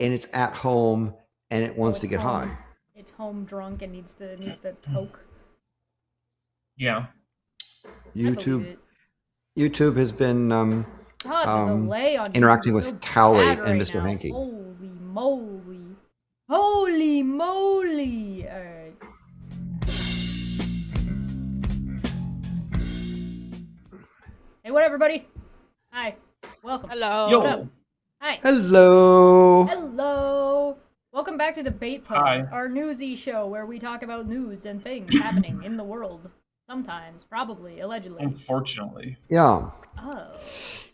and it's at home and it wants to get home. high. It's home drunk and needs to toke. Yeah. YouTube has been the delay on interacting YouTube is with so Tally bad and right Mr. now. Hanky. Holy moly. Holy moly. All right. Hey, what, everybody? Hi. Welcome. Hello. Yo. What up? Hi. Hello. Hello. Welcome back to Debate Pub, Hi. our newsy show where we talk about news and things happening in the world. Sometimes, probably, allegedly. Unfortunately. Yeah. Oh.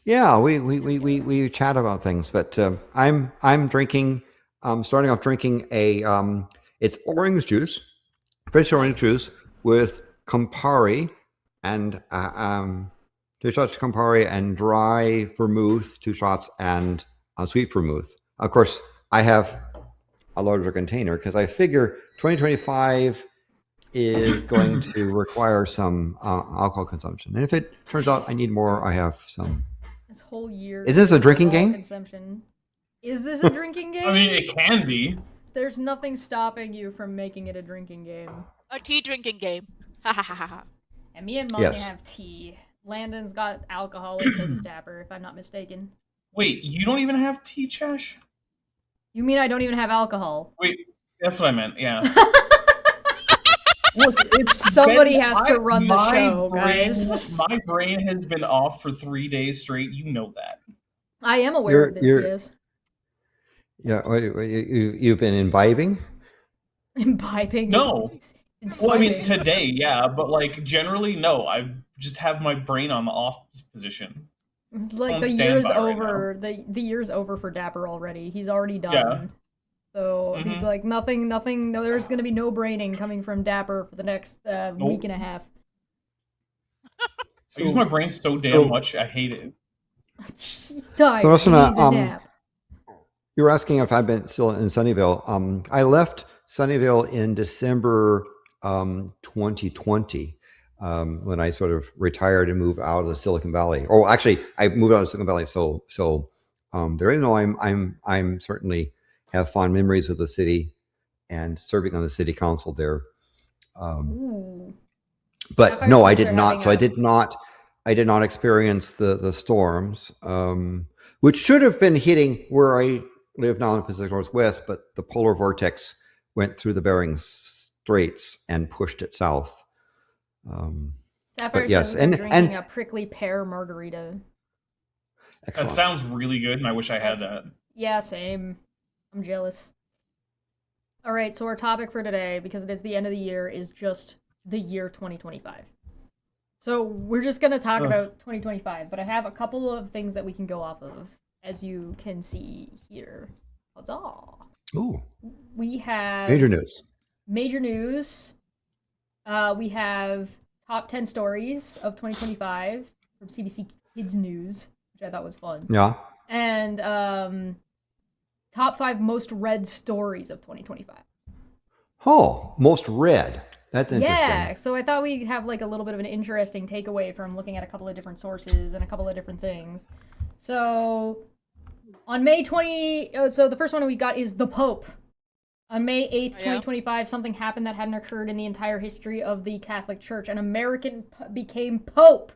Yeah, we chat about things, but I'm drinking. Starting off drinking a it's orange juice, fresh orange juice with Campari and 2 shots of Campari and dry vermouth, 2 shots, and sweet vermouth. Of course, I have a larger container because I figure 2025 is going to require some alcohol consumption, and if it turns out I need more, I have some. This whole year. Is this a drinking game? Consumption. Is this a drinking game? I mean, it can be. There's nothing stopping you from making it a drinking game. A tea drinking game. Ha ha ha ha. And me and Maanyaa have tea. Landon's got alcohol, and so does Dapper, if I'm not mistaken. Wait, you don't even have tea, Chash? You mean I don't even have alcohol? Wait, that's what I meant, yeah. Look, somebody has to run the show, guys. My brain has been off for 3 days straight. You know that. I am aware of this, yes. Yeah, you've been imbibing? Imbibing? No. Well, I mean, today, yeah, but, like, generally, no. I just have my brain on the off position. It's like the year's over. Right, the year's over for Dapper already. He's already done. Yeah. So he's like, nothing, no, there's going to be no braining coming from Dapper for the next week and a half. I use my brain so damn much, I hate it. He's tired. So listen, he needs a nap. You were asking if I've been still in Sunnyvale. I left Sunnyvale in December 2020 when I sort of retired and moved out of the Silicon Valley. Oh, actually, I moved out of Silicon Valley. So there is no. I'm certainly have fond memories of the city and serving on the city council there. But no, I did not. So I did not experience the storms, which should have been hitting where I live now in the Pacific Northwest, but the polar vortex went through the Bering Straits and pushed it south. Dapper yes, and drinking a prickly pear margarita. Excellent. That sounds really good, and I wish I had that. Yeah, same. I'm jealous. All right, so our topic for today, because it is the end of the year, is just the year 2025. So we're just going to talk about 2025, but I have a couple of things that we can go off of, as you can see here. Huzzah! Ooh. We have... Major news. Major news. We have top 10 stories of 2025 from CBC Kids News, which I thought was fun. Yeah. And top 5 most read stories of 2025. Oh, most read. That's interesting. Yeah, so I thought we'd have like a little bit of an interesting takeaway from looking at a couple of different sources and a couple of different things. So on May 20, so the first one we got is the Pope. On May 8th, 2025, something happened that hadn't occurred in the entire history of the Catholic Church. An American became Pope.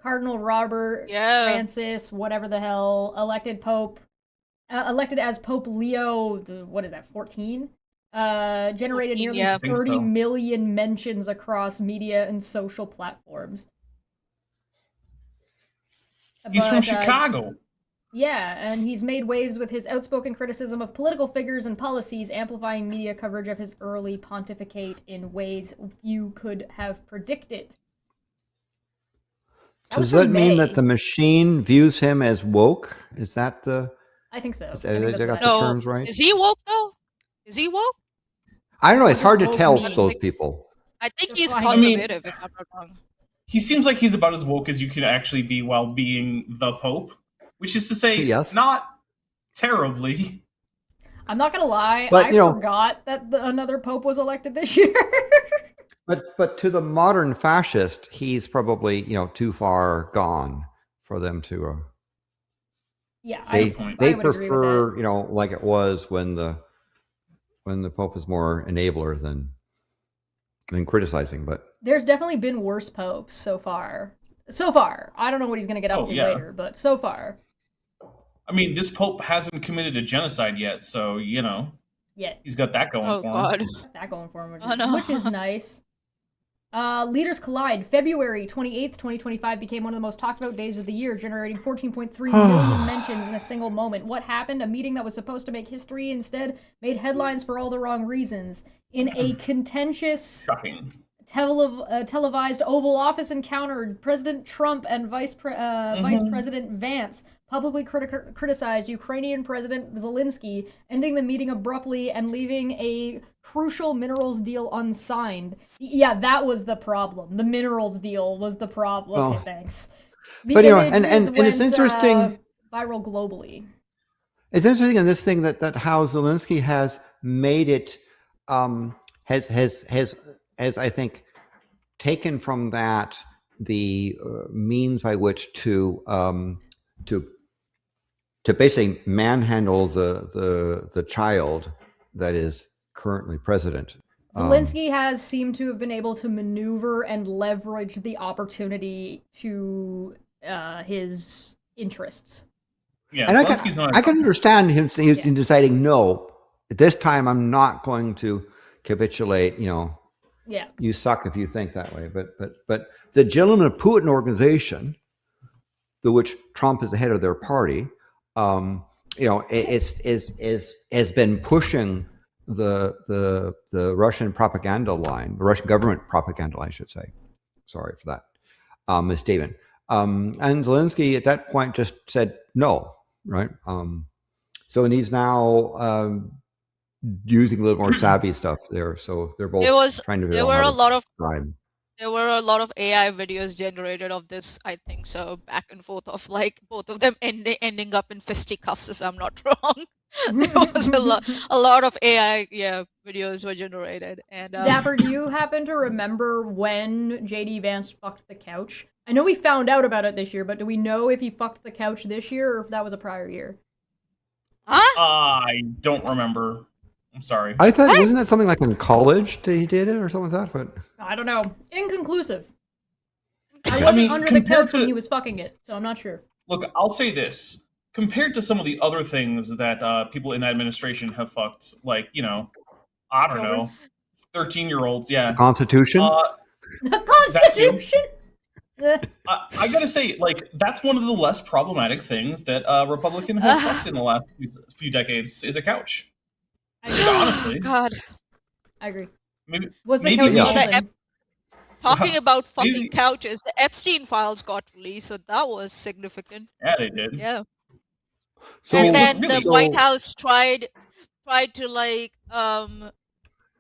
Cardinal Robert Francis, whatever the hell, elected as Pope Leo, what is that, 14? Generated nearly 30 million mentions across media and social platforms. He's from Chicago. Yeah, and he's made waves with his outspoken criticism of political figures and policies, amplifying media coverage of his early pontificate in ways few could have predicted. Does that mean that the machine views him as woke? Is that the... I think so. I got the terms right? Is he woke, though? Is he woke? I don't know. It's hard to tell with those people. I think he's conservative, if I'm not wrong. He seems like he's about as woke as you can actually be while being the Pope. Which is to say, not terribly. I'm not going to lie. I forgot that another Pope was elected this year. But to the modern fascist, he's probably, too far gone for them to... Yeah, they I would prefer, like it was when the Pope is more enabler than criticizing. But there's definitely been worse popes so far. So far, I don't know what he's going to get up to later, but so far. I mean, this Pope hasn't committed a genocide yet, so he's got that going for him. Got that going for him, which is nice. Leaders collide. February 28th, 2025 became one of the most talked about days of the year, generating 14.3 million mentions in a single moment. What happened? A meeting that was supposed to make history instead made headlines for all the wrong reasons. In a contentious, televised Oval Office encounter, President Trump and Vice President Vance publicly criticized Ukrainian President Zelensky, ending the meeting abruptly and leaving a crucial minerals deal unsigned. Yeah, that was the problem. The minerals deal was the problem. Okay, thanks. But and it's interesting. Viral globally. It's interesting in this thing that how Zelensky has made it, has I think taken from that the means by which to basically manhandle the child that is currently president. Zelensky has seemed to have been able to maneuver and leverage the opportunity to his interests. Yeah, and I can understand him deciding, no, this time I'm not going to capitulate. Yeah, you suck if you think that way. But the Gentleman Putin organization, to which Trump is the head of their party, has been pushing the Russian propaganda line, the Russian government propaganda line, I should say. Sorry for that misstatement. And Zelensky at that point just said no, right? So and he's now using a little more savvy stuff there. So they're both trying to. There were a lot of AI videos generated of this, I think so, back and forth of like both of them ending up in fisticuffs, if I'm not wrong. There was a lot of AI videos were generated. And Dapper, do you happen to remember when JD Vance fucked the couch? I know we found out about it this year, but do we know if he fucked the couch this year or if that was a prior year? I don't remember. I'm sorry. I thought, wasn't that something like in college that he did it or something like that? But I don't know. Inconclusive. I wasn't under the couch when he was fucking it, so I'm not sure. Look, I'll say this. Compared to some of the other things that people in administration have fucked, like, I don't know, 13-year-olds, yeah. The Constitution? The Constitution? I gotta say, like, that's one of the less problematic things that a Republican has fucked in the last few decades is a couch. Honestly. God. I agree. Maybe talking about fucking couches, the Epstein files got released, so that was significant. Yeah, they did. Yeah. So, and then the White House tried to like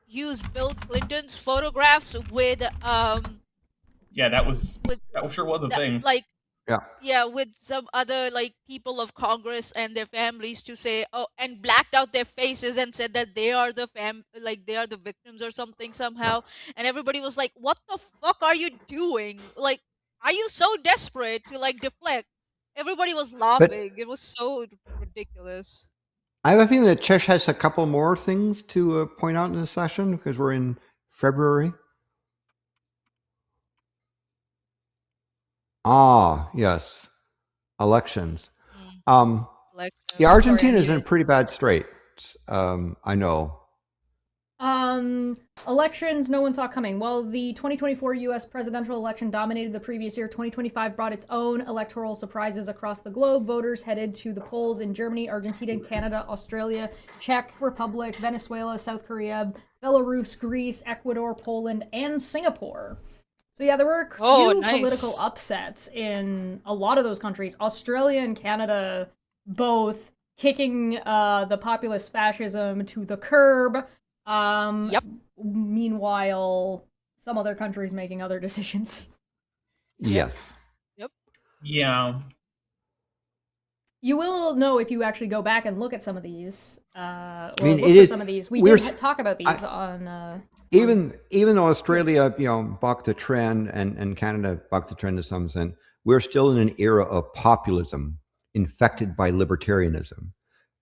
use Bill Clinton's photographs with that sure was a thing. Like with some other like people of Congress and their families to say and blacked out their faces and said that they are the they are the victims or something somehow, and everybody was like, what the fuck are you doing? Like, are you so desperate to like deflect? Everybody was laughing. It was so ridiculous. I have a feeling that Chesh has a couple more things to point out in this session because we're in February. Yes. Elections. Argentina's in pretty bad straits. I know. Elections no one saw coming. Well, the 2024 U.S. presidential election dominated the previous year. 2025 brought its own electoral surprises across the globe. Voters headed to the polls in Germany, Argentina, Canada, Australia, Czech Republic, Venezuela, South Korea, Belarus, Greece, Ecuador, Poland, and Singapore. So yeah, there were a few political upsets in a lot of those countries. Australia and Canada both kicking the populist fascism to the curb. Meanwhile, some other countries making other decisions. Yes. Yep. Yeah. You will know if you actually go back and look at some of these. Some of these. We did talk about these on. Even though Australia, bucked the trend and Canada bucked the trend to some extent, we're still in an era of populism infected by libertarianism,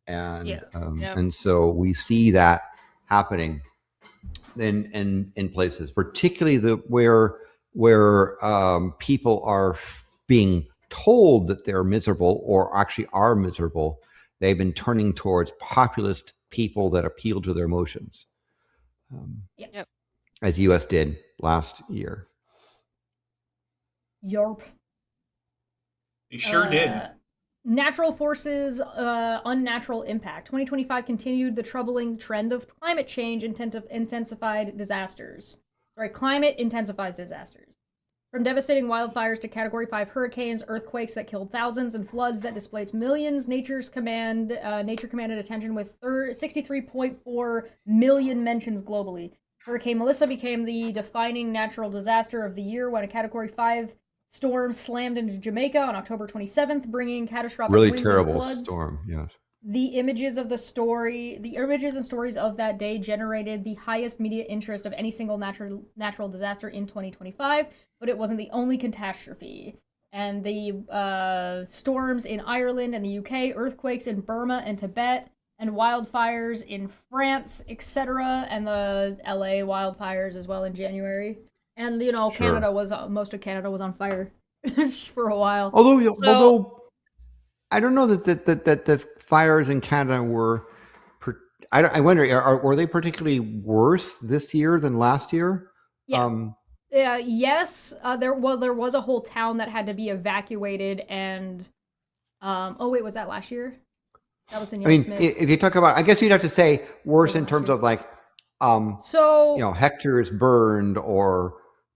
and Yeah. Yep. and so we see that happening in places, particularly where people are being told that they're miserable or actually are miserable. They've been turning towards populist people that appeal to their emotions, Yep. as the U.S. did last year. Yarp. They sure did. Natural forces, unnatural impact. 2025 continued the troubling trend of climate change intensified disasters. Sorry, climate intensifies disasters. From devastating wildfires to Category 5 hurricanes, earthquakes that killed thousands, and floods that displaced millions, nature commanded attention with 63.4 million mentions globally. Hurricane Melissa became the defining natural disaster of the year when a Category 5 storm slammed into Jamaica on October 27th, bringing catastrophic Really winds terrible and floods. storm. Yes. The images and stories of that day generated the highest media interest of any single natural disaster in 2025, but it wasn't the only catastrophe. And the storms in Ireland and the UK, earthquakes in Burma and Tibet, and wildfires in France, etc., and the LA wildfires as well in January. And Sure. Canada was most of Canada was on fire for a while. Although I don't know that the fires in Canada were. I wonder, were they particularly worse this year than last year? Yeah. Yes. There was a whole town that had to be evacuated, and oh wait, was that last year? That was in I mean, Smith. if you talk about, I guess you'd have to say worse in terms of like, So hectares burned or.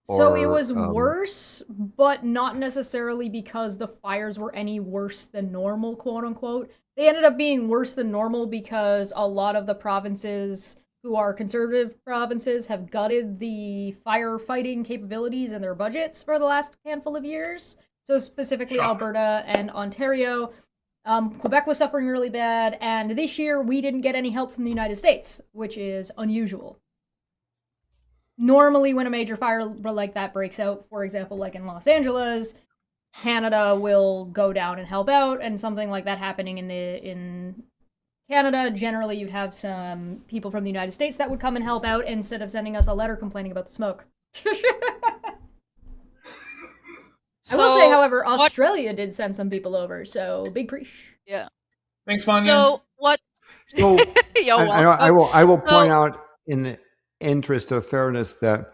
So it was worse, but not necessarily because the fires were any worse than normal, quote unquote. They ended up being worse than normal because a lot of the provinces who are conservative provinces have gutted the firefighting capabilities in their budgets for the last handful of years. So specifically Shock. Alberta and Ontario. Quebec was suffering really bad, and this year we didn't get any help from the United States, which is unusual. Normally, when a major fire like that breaks out, for example, like in Los Angeles, Canada will go down and help out, and something like that happening in Canada, generally you'd have some people from the United States that would come and help out instead of sending us a letter complaining about the smoke. I will say, however, Australia did send some people over, so big preach. Yeah. Thanks, Maanyaa. So what? So You're I welcome. will point out in the interest of fairness that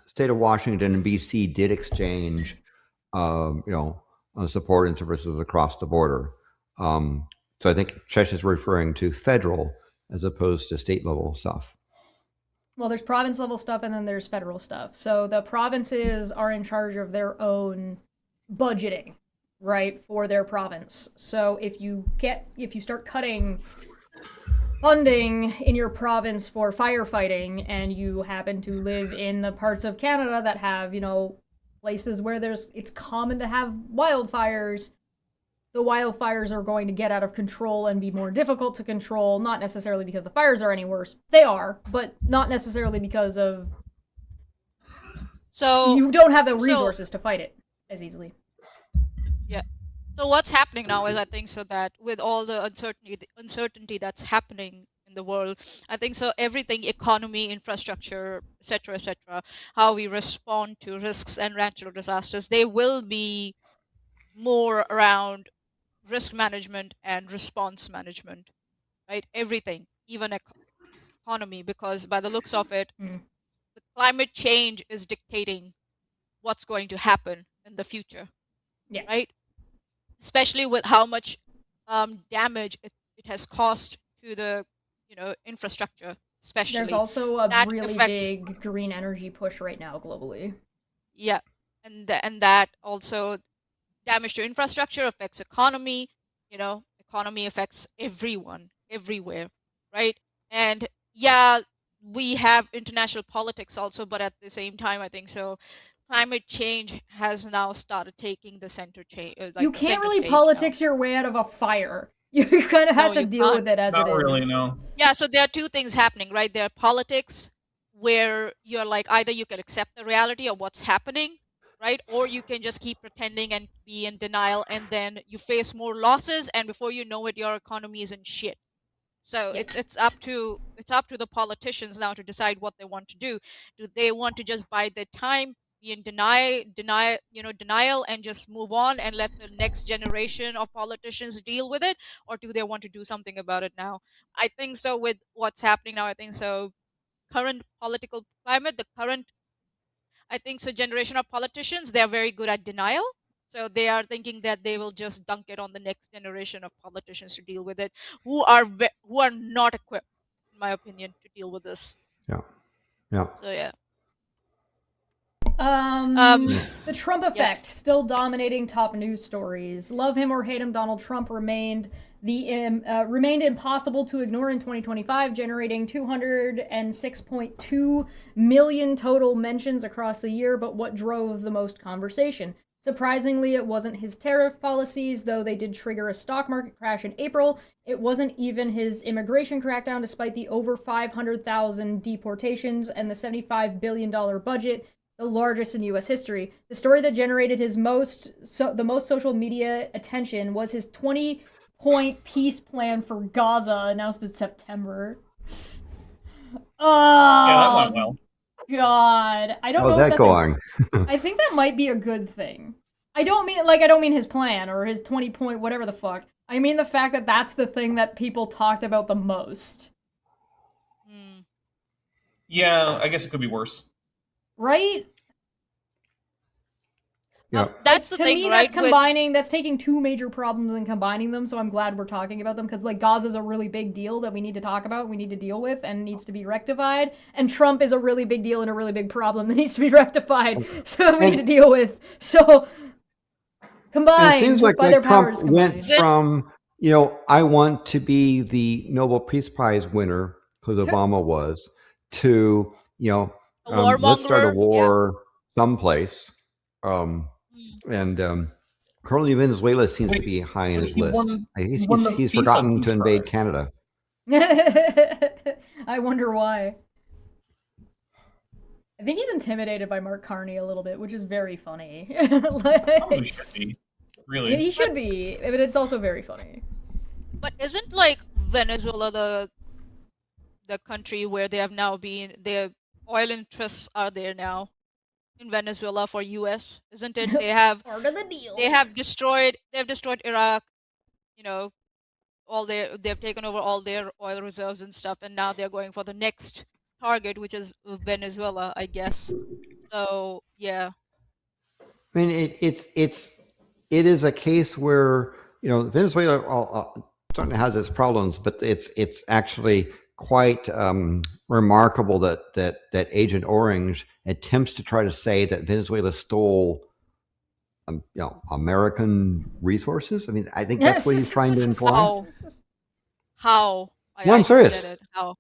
state of Washington and BC did exchange, support and services across the border. So I think Chesh is referring to federal as opposed to state level stuff. Well, there's province level stuff and then there's federal stuff. So the provinces are in charge of their own budgeting, right, for their province. So if you start cutting funding in your province for firefighting and you happen to live in the parts of Canada that have, places where it's common to have wildfires, the wildfires are going to get out of control and be more difficult to control, not necessarily because the fires are any worse. They are, but not necessarily because of you don't have the resources to fight it as easily. Yeah. So what's happening now is I think so that with all the uncertainty that's happening in the world, I think so everything, economy, infrastructure, etc., how we respond to risks and natural disasters, they will be more around risk management and response management, right? Everything, even economy, because by the looks of it, the climate change is dictating what's going to happen in the future. Yeah. Right? Especially with how much damage it has caused to the infrastructure, especially. There's also a that really affects, big green energy push right now globally. Yeah, and that also damage to infrastructure affects economy. Economy affects everyone, everywhere, right? And yeah, we have international politics also, but at the same time, I think so. Climate change has now started taking the center change. You can't really politics your way out of a fire. You kind of have to deal with it as it is. Not really, no. Yeah, so there are two things happening, right? There are politics where you're like either you can accept the reality of what's happening, right? Or you can just keep pretending and be in denial, and then you face more losses, and before you know it, your economy is in shit. So Yep. it's up to the politicians now to decide what they want to do. Do they want to just bide their time, be in denial, and just move on and let the next generation of politicians deal with it, or do they want to do something about it now? I think so. With what's happening now, I think so. Current political climate, the current I think so generation of politicians, they're very good at denial. So they are thinking that they will just dunk it on the next generation of politicians to deal with it, who are not equipped, in my opinion, to deal with this. Yeah. Yeah. So yeah. Yes. The Trump effect still dominating top news stories. Love him or hate him, Donald Trump remained impossible to ignore in 2025, generating 206.2 million total mentions across the year. But what drove the most conversation? Surprisingly, it wasn't his tariff policies, though they did trigger a stock market crash in April. It wasn't even his immigration crackdown, despite the over 500,000 deportations and the $75 billion budget, the largest in U.S. history. The story that generated the most social media attention was his 20-point peace plan for Gaza, announced in September. Oh, Yeah, that went well. God, I don't know. How's that going? I think that might be a good thing. I don't mean his plan or his 20-point whatever the fuck. I mean the fact that that's the thing that people talked about the most. Yeah, I guess it could be worse. Right? Yeah. That's the to thing, me, right? That's taking two major problems and combining them, so I'm glad we're talking about them, because like Gaza's a really big deal that we need to talk about, we need to deal with, and needs to be rectified, and Trump is a really big deal and a really big problem that needs to be rectified, so we need to deal with. So combined, it seems like by their Trump powers went combined. from, I want to be the Nobel Peace Prize winner, because Obama was, to, let's start a war someplace. And currently Venezuela seems to be high in his list. He's forgotten to invade Canada. I wonder why. I think he's intimidated by Mark Carney a little bit, which is very funny. Probably should be. Really. He should be, but it's also very funny. But isn't like Venezuela the country where they have now been, their oil interests are there now in Venezuela for US, isn't it? They have part of the deal. They have destroyed Iraq, they've taken over all their oil reserves and stuff, and now they're going for the next target, which is Venezuela, I guess. So yeah. I mean, it is a case where Venezuela certainly has its problems, but it's actually quite remarkable that Agent Orange attempts to try to say that Venezuela stole American resources. I mean, I think that's what he's trying to imply. How? No, I'm serious. How?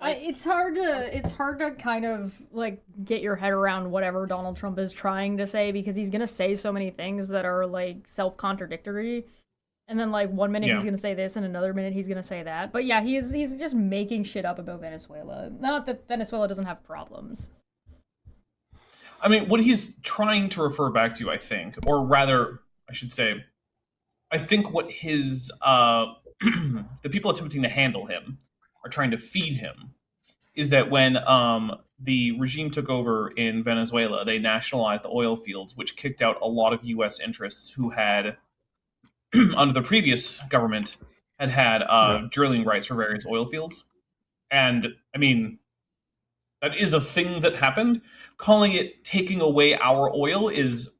It's hard to kind of like get your head around whatever Donald Trump is trying to say, because he's gonna say so many things that are like self-contradictory, and then like one minute he's gonna say this and another minute he's gonna say that. But yeah, he's just making shit up about Venezuela. Not that Venezuela doesn't have problems. I mean, what he's trying to refer back to, I think, or rather, I should say, I think what his the people attempting to handle him are trying to feed him is that when the regime took over in Venezuela, they nationalized the oil fields, which kicked out a lot of U.S. interests who had, under the previous government, had drilling rights for various oil fields. And, I mean, that is a thing that happened. Calling it taking away our oil is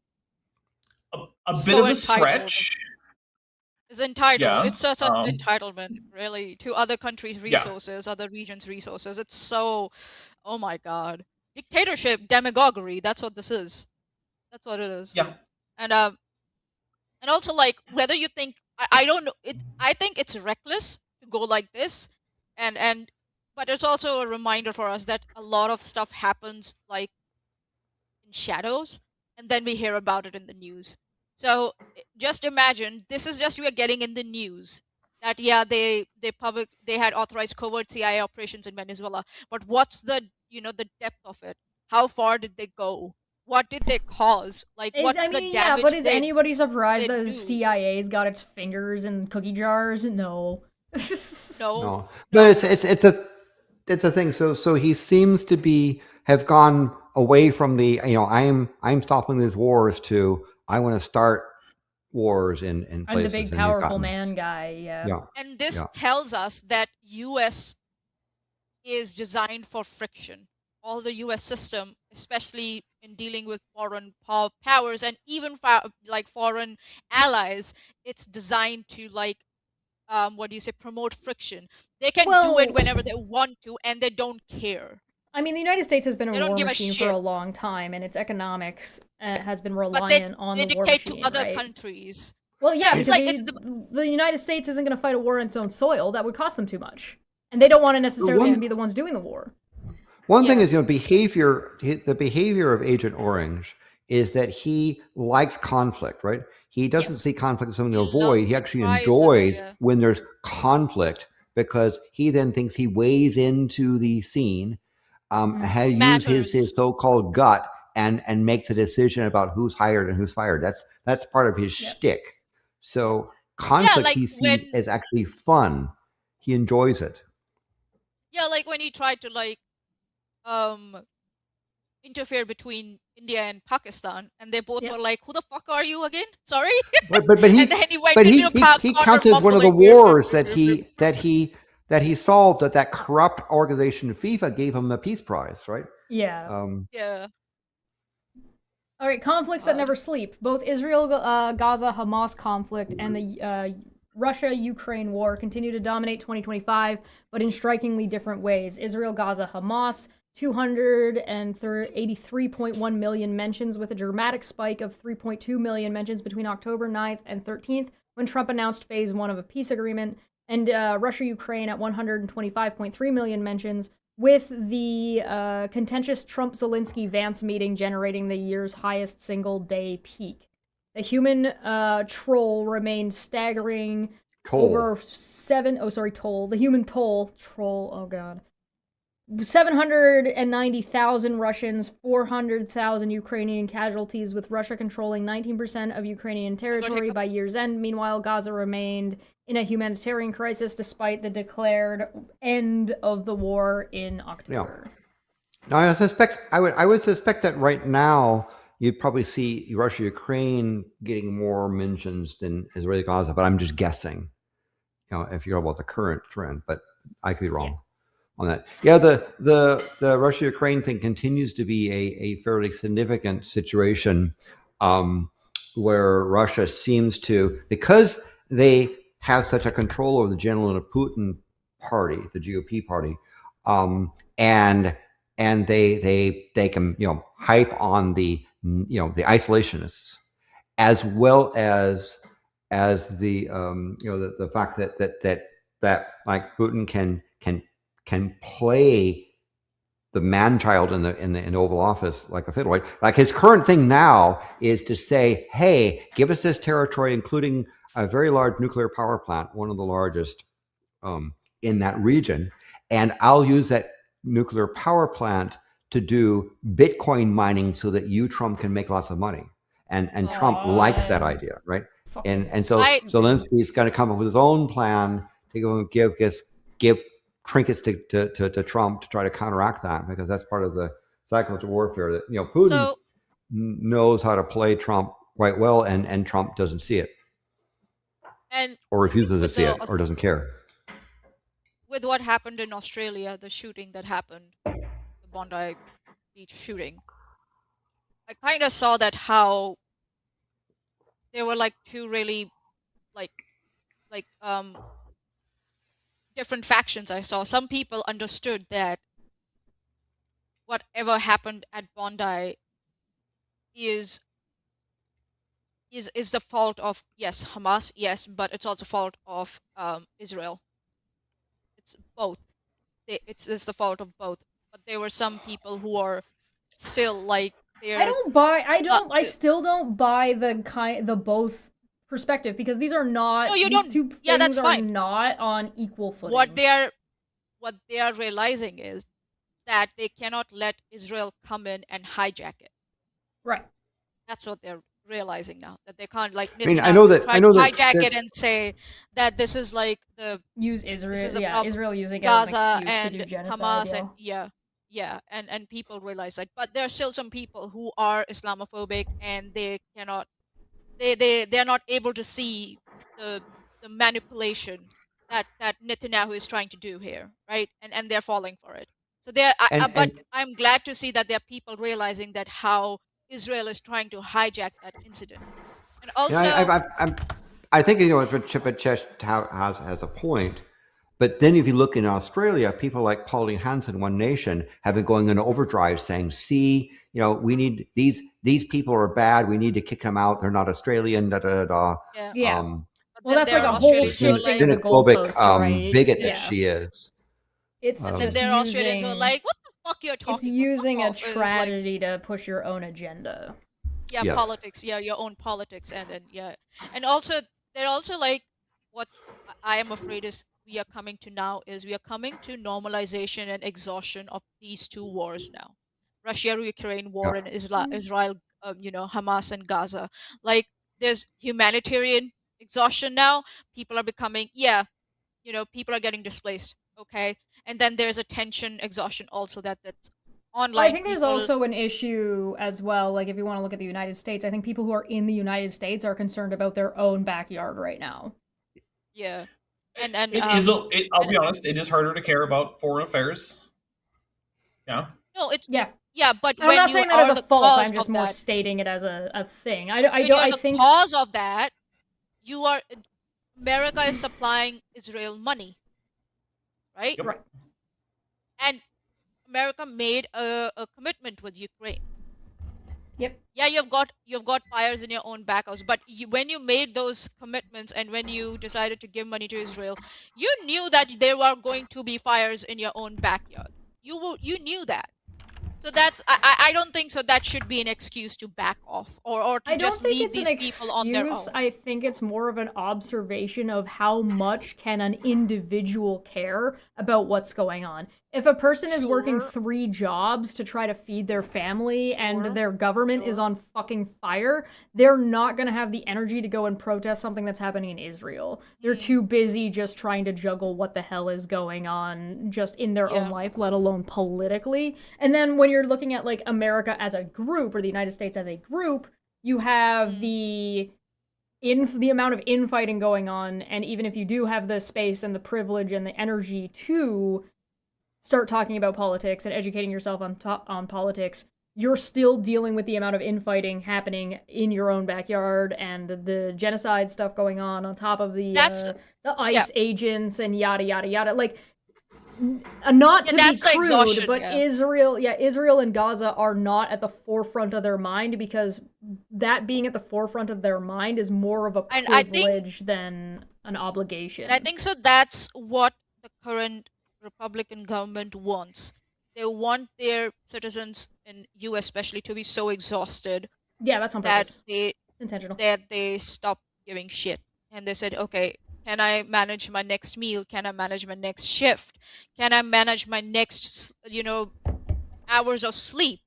a bit of a stretch. It's entitled. Yeah, it's such an entitlement, really, to other countries' resources, other regions' resources. It's so, oh my god, dictatorship, demagoguery. That's what this is. That's what it is. Yeah. And also, like, whether you think I don't know, I think it's reckless to go like this, but it's also a reminder for us that a lot of stuff happens like in shadows, and then we hear about it in the news. So just imagine, this is just we are getting in the news that they had authorized covert CIA operations in Venezuela, but what's the the depth of it? How far did they go? what did they cause? Like, what's the yeah, damage but is they anybody surprised that the do? CIA's got its fingers in cookie jars? No. No, but no. it's a thing. So he seems to have gone away from the I'm stopping these wars to I want to start wars in I'm the places, big and he's powerful gotten man guy, yeah. yeah And this yeah tells us that US is designed for friction. All the US system, especially in dealing with foreign powers and even like foreign allies, it's designed to like what do you say, promote friction. They can do it Well, whenever they want to, and they don't care. I mean, the United States has been a They don't war give a machine for shit. a long time, and its economics has been But they reliant on they the war dictate to machine, other right? countries. Well, yeah, It's because like it's the the United States isn't going to fight a war on its own soil. That would cost them too much. And they don't want to necessarily one even be the ones doing the war. one thing yeah. is the behavior of Agent Orange is that he likes conflict, right? He doesn't Yes. see conflict as something to He avoid. He actually thrives on it. enjoys Yeah. when there's conflict because he then thinks he weighs into the scene, Mhm. use his Matters. so-called gut and makes a decision about who's hired and who's fired. That's part of his Yep. shtick. So Yeah, conflict like he sees when as actually fun. He enjoys it. like when he tried to like um interfere between India and Pakistan, and they both Yep. were like, "Who the fuck are you again? Sorry." But And then he went but to he he, he corner counts as one of the mumbling. wars that he solved that corrupt organization FIFA gave him a peace prize, right? Yeah. Yeah. All right, conflicts that God. never sleep. Both Israel Gaza Hamas conflict and the Russia Ukraine war continue to dominate 2025, but in strikingly different ways. Israel Gaza Hamas 283.1 million mentions, with a dramatic spike of 3.2 million mentions between October 9th and 13th, when Trump announced phase one of a peace agreement, and Russia Ukraine at 125.3 million mentions, with the contentious Trump Zelensky Vance meeting generating the year's highest single day peak. The human troll remained staggering over toll. The human troll, oh god. 790,000 Russians, 400,000 Ukrainian casualties, with Russia controlling 19% of Ukrainian territory by year's end. Meanwhile, Gaza remained in a humanitarian crisis despite the declared end of the war in October. Yeah. Now, I would suspect that right now you'd probably see Russia Ukraine getting more mentions than Israeli Gaza, but I'm just guessing. If you're about the current trend, but I could be wrong on that. Yeah, the Russia Ukraine thing continues to be a fairly significant situation, where Russia seems to, because they have such a control over the general Putin party, the GOP party, and they can hype on the the isolationists, as well as the the fact that like Putin can play the man child in the Oval Office like a fiddle, right? Like his current thing now is to say, hey, give us this territory, including a very large nuclear power plant, one of the largest in that region, and I'll use that nuclear power plant to do Bitcoin mining so that you, Trump, can make lots of money. And Trump likes that idea, right? And so Zelensky's going to come up with his own plan to go and give trinkets to Trump to try to counteract that, because that's part of the psychological warfare that Putin knows how to play Trump quite well, and Trump doesn't see it, or refuses to see it, or doesn't care. With what happened in Australia, the shooting that happened, the Bondi Beach shooting, I kind of saw that how there were like two really like different factions. I saw some people understood that whatever happened at Bondi is the fault of, yes, Hamas, yes, but it's also fault of Israel. It's both. It's the fault of both. But there were some people who are still like I still don't buy the both perspective, because these are not. No, you these don't. two Yeah, things that's are fine. not on equal footing. What they are realizing is that they cannot let Israel come in and hijack it. Right. That's what they're realizing now, that they can't like I mean, I know that try to hijack that it and say that this is like Use this Israel, is the yeah, problem, Israel using it as an Gaza excuse to do and genocide. Hamas and and people realize that, but there are still some people who are Islamophobic and they cannot they're not able to see the manipulation that Netanyahu is trying to do here, right? And they're falling for it. So but and I'm glad to see that there are people realizing that how Israel is trying to hijack that incident. And yeah, also, I think what Chip has a point. But then if you look in Australia, people like Pauline Hanson, One Nation, have been going into overdrive saying, see, we need these people are bad. We need to kick them out. They're not Australian, da da da da. yeah, Yeah. but Well, then that's there like are a whole Australians who are like, shifting of the Xenophobic goalposts, right? bigot that Yeah. she is. It's and then just there are Australians who are using. like, what the fuck you're It's talking using a about? Fuck off. It's like, tragedy to push your own agenda. yeah, Yes. politics, yeah, your own politics, and then and also they're also like, what I am afraid is we are coming to now is we are coming to normalization and exhaustion of these two wars now, Russia-Ukraine war Yeah. and Israel, Hamas and Gaza. Like, there's humanitarian exhaustion now. People are becoming, people are getting displaced, okay, and then there's attention exhaustion also that's Well, I online. think there's People, also an issue as well. Like, if you want to look at the United States, I think people who are in the United States are concerned about their own backyard right now. yeah, and I'll be honest, it is harder to care about foreign affairs. Yeah. no, it's Yeah. yeah, but And I'm when not you saying that as are a the fault. cause I'm just of more that, stating it as a thing. I when don't. you're I the think. cause of that, you are America is supplying Israel money, right? Yep. Right. And America made a commitment with Ukraine. Yep. Yeah, you've got fires in your own backhouse, but when you made those commitments and when you decided to give money to Israel, you knew that there were going to be fires in your own backyard. You knew that. So that's I don't think so that should be an excuse to back off or to I don't just think leave it's an these people on their excuse. own. I think it's more of an observation of how much can an individual care about what's going on. If a person is working Sure. 3 jobs to try to feed their family and Sure. their government is Sure. on fucking fire, they're not going to have the energy to go and protest something that's happening in Israel. They're too busy just trying to juggle what the hell is going on just in their own Yeah. life, let alone politically. And then when you're looking at like America as a group or the United States as a group, you have the amount of infighting going on, and even if you do have the space and the privilege and the energy to start talking about politics and educating yourself on politics, you're still dealing with the amount of infighting happening in your own backyard and the genocide stuff going on top of the ICE agents and yada yada yada. Like, not to be that's the crude, exhaustion, but yeah. Israel and Gaza are not at the forefront of their mind, because that being at the forefront of their mind is more of a And I think- privilege than an obligation. And I think so that's what the current Republican government wants. They want their citizens in US especially to be so exhausted yeah, that's on that purpose. they It's intentional. stop giving shit. And they said, okay, can I manage my next meal? Can I manage my next shift? Can I manage my next, hours of sleep?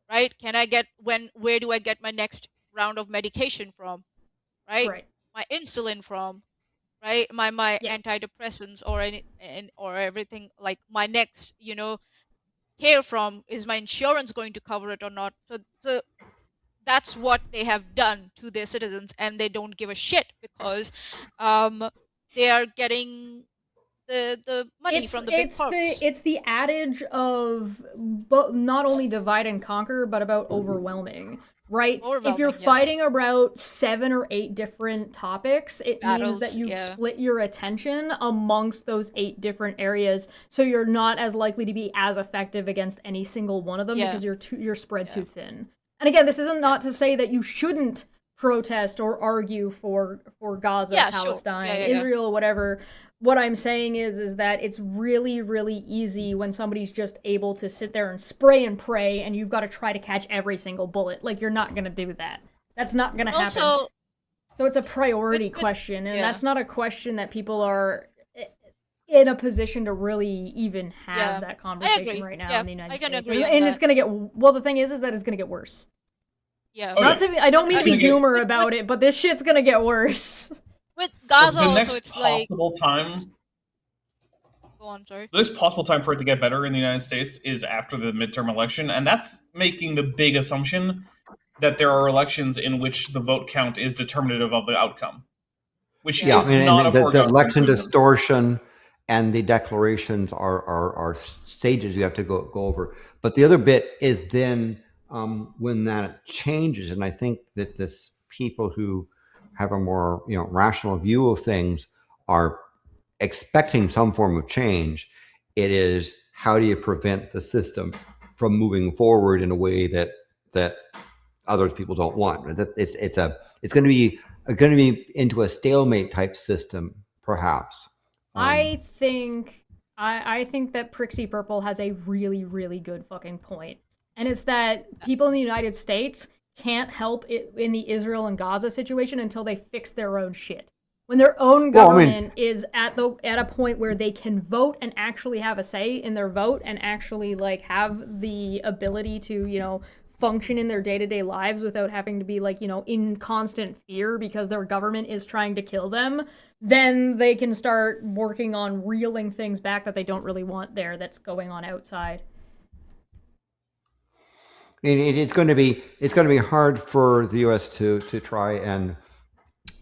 Right? Can I get where do I get my next round of medication from? Right? My insulin from, right? My Yeah. antidepressants or everything, like my next, care from, is my insurance going to cover it or not? So that's what they have done to their citizens, and they don't give a shit because they are getting the money from the big corps. It's the adage of not only divide and conquer, but about overwhelming, right? If you're Overwhelming, yes. fighting about 7 or 8 different topics, it means that Battles, you've yeah. split your attention amongst those 8 different areas, so you're not as likely to be as effective against any single one of them, Yeah. because you're spread too thin. And again, this isn't not to say that you shouldn't protest or argue for Gaza, Yeah, sure. Palestine, Yeah. Israel, whatever. What I'm saying is that it's really, really easy when somebody's just able to sit there and spray and pray, and you've got to try to catch every single bullet. Like, you're not going to do that. That's not going to happen. Also, So it's a priority with- question, and yeah. that's not a question that people are in a position to really even have Yeah. that conversation agree. right now Yeah, in the United I can States. agree on And that. it's going to get, well, the thing is that it's going to get worse. Yeah. Oh, Not yeah. to be, I don't mean to It's be gonna get- doomer about it, but this shit's gonna get worse. With Gaza the also, next it's like. possible time Go on, sorry. the next possible time for it to get better in the United States is after the midterm election, and that's making the big assumption that there are elections in which the vote count is determinative of the outcome, which Yeah. is and not a the foregone election conclusion. distortion and the declarations are stages you have to go over. But the other bit is then when that changes, and I think that this people who have a more rational view of things are expecting some form of change. It is, how do you prevent the system from moving forward in a way that other people don't want? It's going to be into a stalemate type system, perhaps. I think that Prixie Purple has a really, really good fucking point. And it's that people in the United States can't help it in the Israel and Gaza situation until they fix their own shit. When their own Well, I mean- government is at a point where they can vote and actually have a say in their vote and actually like have the ability to, function in their day-to-day lives without having to be like, in constant fear because their government is trying to kill them, then they can start working on reeling things back that they don't really want there that's going on outside. It's going to be hard for the U.S. to try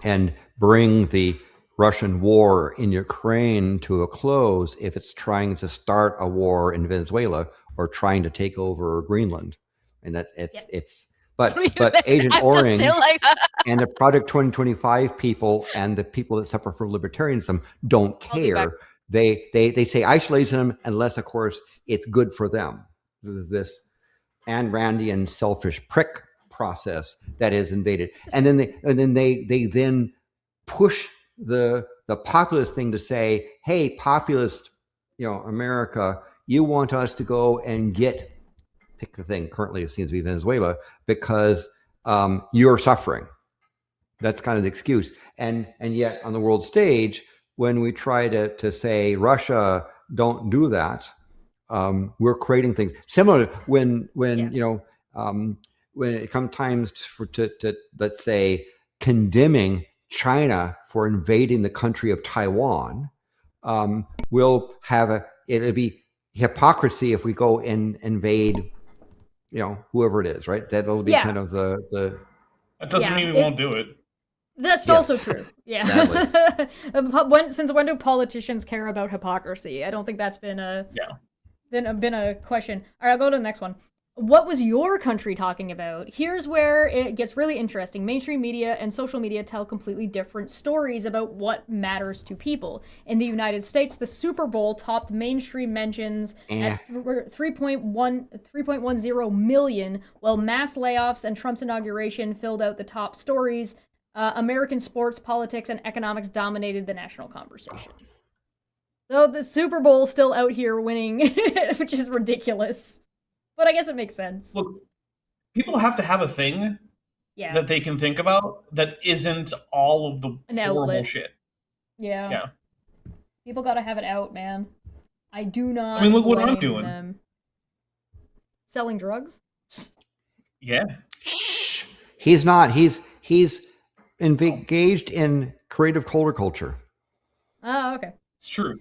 and bring the Russian war in Ukraine to a close if it's trying to start a war in Venezuela or trying to take over Greenland. And that it's but Agent I'm Orange just still like. and the Project 2025 people and the people that suffer from libertarianism don't I'll be back. care. They say isolationism unless, of course, it's good for them. There's this Ayn Randian selfish prick process that is invaded, and then they push the populist thing to say, hey, populist, America, you want us to go and pick the thing. Currently it seems to be Venezuela because you're suffering. That's kind of the excuse. And yet on the world stage, when we try to say Russia, don't do that, we're creating things similar to when it comes times to let's say condemning China for invading the country of Taiwan. It'll be hypocrisy if we go and invade whoever it is, right? That'll be kind of the That doesn't mean we won't do it. That's Yes. also true. Yeah. Sadly. Since when do politicians care about hypocrisy? I don't think that's been a question. All right, I'll go to the next one. What was your country talking about? Here's where it gets really interesting. Mainstream media and social media tell completely different stories about what matters to people. In the United States, the Super Bowl topped mainstream mentions at 3.10 million, while mass layoffs and Trump's inauguration filled out the top stories. American sports, politics, and economics dominated the national conversation. So the Super Bowl's still out here winning, which is ridiculous. But I guess it makes sense. Look, people have to have a thing Yeah. that they can think about that isn't all of the An horrible outlet. shit. Yeah. Yeah. People gotta have it out, man. I do not. I mean, look what I'm blame doing. them. Selling drugs? Yeah. Shh. He's not. He's engaged in creative culture Oh, okay. It's true.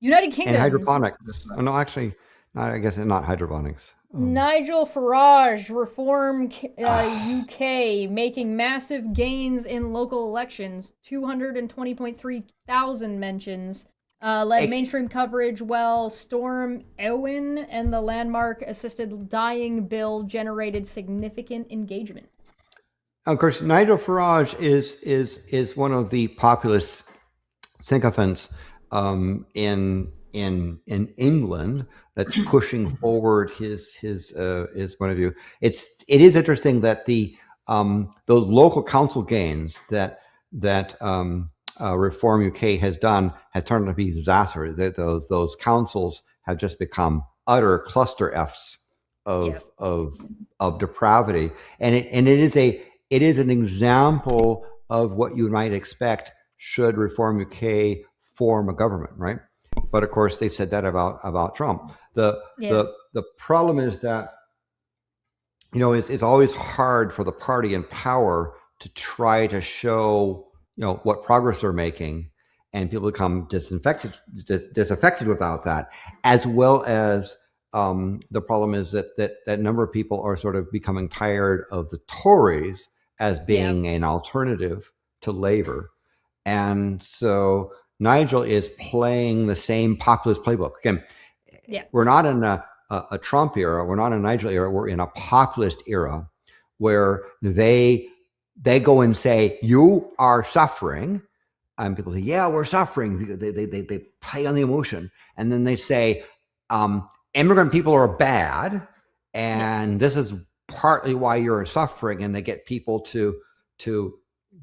United Kingdom. and hydroponics. Oh, no, actually, I guess not hydroponics. Nigel Farage, Reform UK, making massive gains in local elections. 220.3 thousand mentions. Led mainstream coverage well. Storm Eowyn and the landmark assisted dying bill generated significant engagement. Of course, Nigel Farage is one of the populist sycophants in England that's pushing forward his point of view. It is interesting that those local council gains that Reform UK has done has turned out to be disaster. Those councils have just become utter cluster Fs of depravity, and it is an example of what you might expect should Reform UK form a government, right? But of course, they said that about Trump. The problem is that it's always hard for the party in power to try to show, what progress they're making, and people become disaffected without that, as well as the problem is that number of people are sort of becoming tired of the Tories as being an alternative to Labour. And so Nigel is playing the same populist playbook. Again, we're not in a Trump era. We're not in a Nigel era. We're in a populist era where they go and say, you are suffering. And people say, yeah, we're suffering. They play on the emotion. And then they say, immigrant people are bad. And this is partly why you're suffering. And they get people to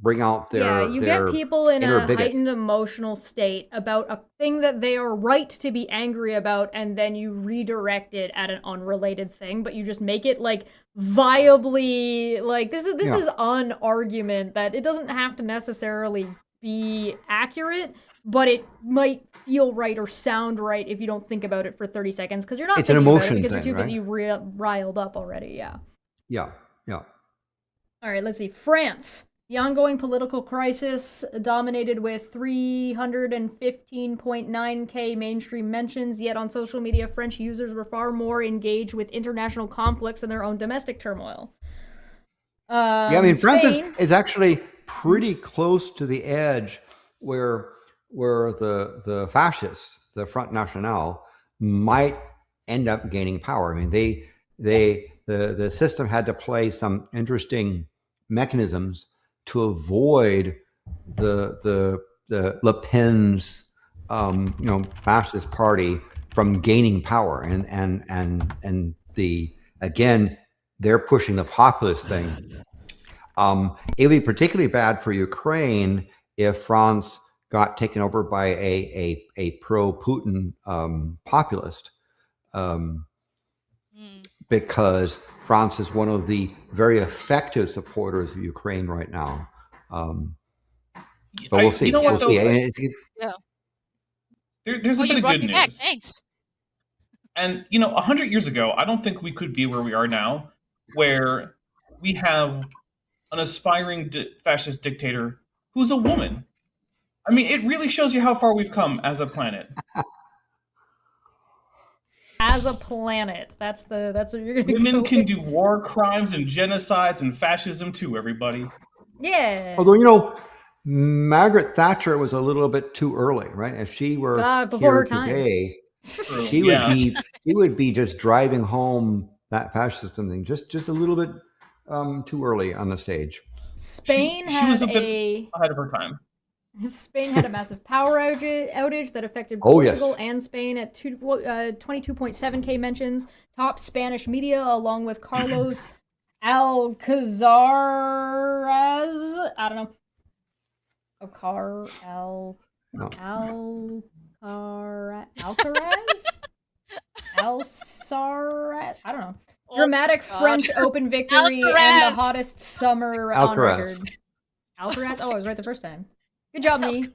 bring out their you get people in a bigot. heightened emotional state about a thing that they are right to be angry about, and then you redirect it at an unrelated thing, but you just make it like viably like this is an argument that it doesn't have to necessarily be accurate, but it might feel right or sound right if you don't think about it for 30 seconds, because you're not thinking about it because you're too busy riled up already. Yeah. All right, let's see. France. The ongoing political crisis, dominated with 315.9k mainstream mentions, yet on social media, French users were far more engaged with international conflicts than their own domestic turmoil. France is actually pretty close to the edge where the fascists, the Front National, might end up gaining power. I mean, the system had to play some interesting mechanisms to avoid the Le Pen's fascist party from gaining power, and again they're pushing the populist thing. It would be particularly bad for Ukraine if France got taken over by a pro-Putin populist, because France is one of the very effective supporters of Ukraine right now. But we'll see. We'll see. There's a bit of good news. Back. Thanks. And 100 years ago, I don't think we could be where we are now, where we have an aspiring fascist dictator who's a woman. I mean, it really shows you how far we've come as a planet. As a planet, that's what you're gonna. Women can do war crimes and genocides and fascism too. Everybody. Yeah. Although Margaret Thatcher was a little bit too early, right? If she were before her today, time. she would be just driving home that fascism thing just a little bit too early on the stage. Spain she was a bit ahead of her time. Spain had a massive power outage that affected Portugal and Spain at 22.7k mentions. Top Spanish media, along with Carlos Alcaraz. I don't know. Alcaraz? I don't know. Dramatic French Open victory and the hottest summer on record. Alcaraz? Oh, I was right the first time. Good job, me.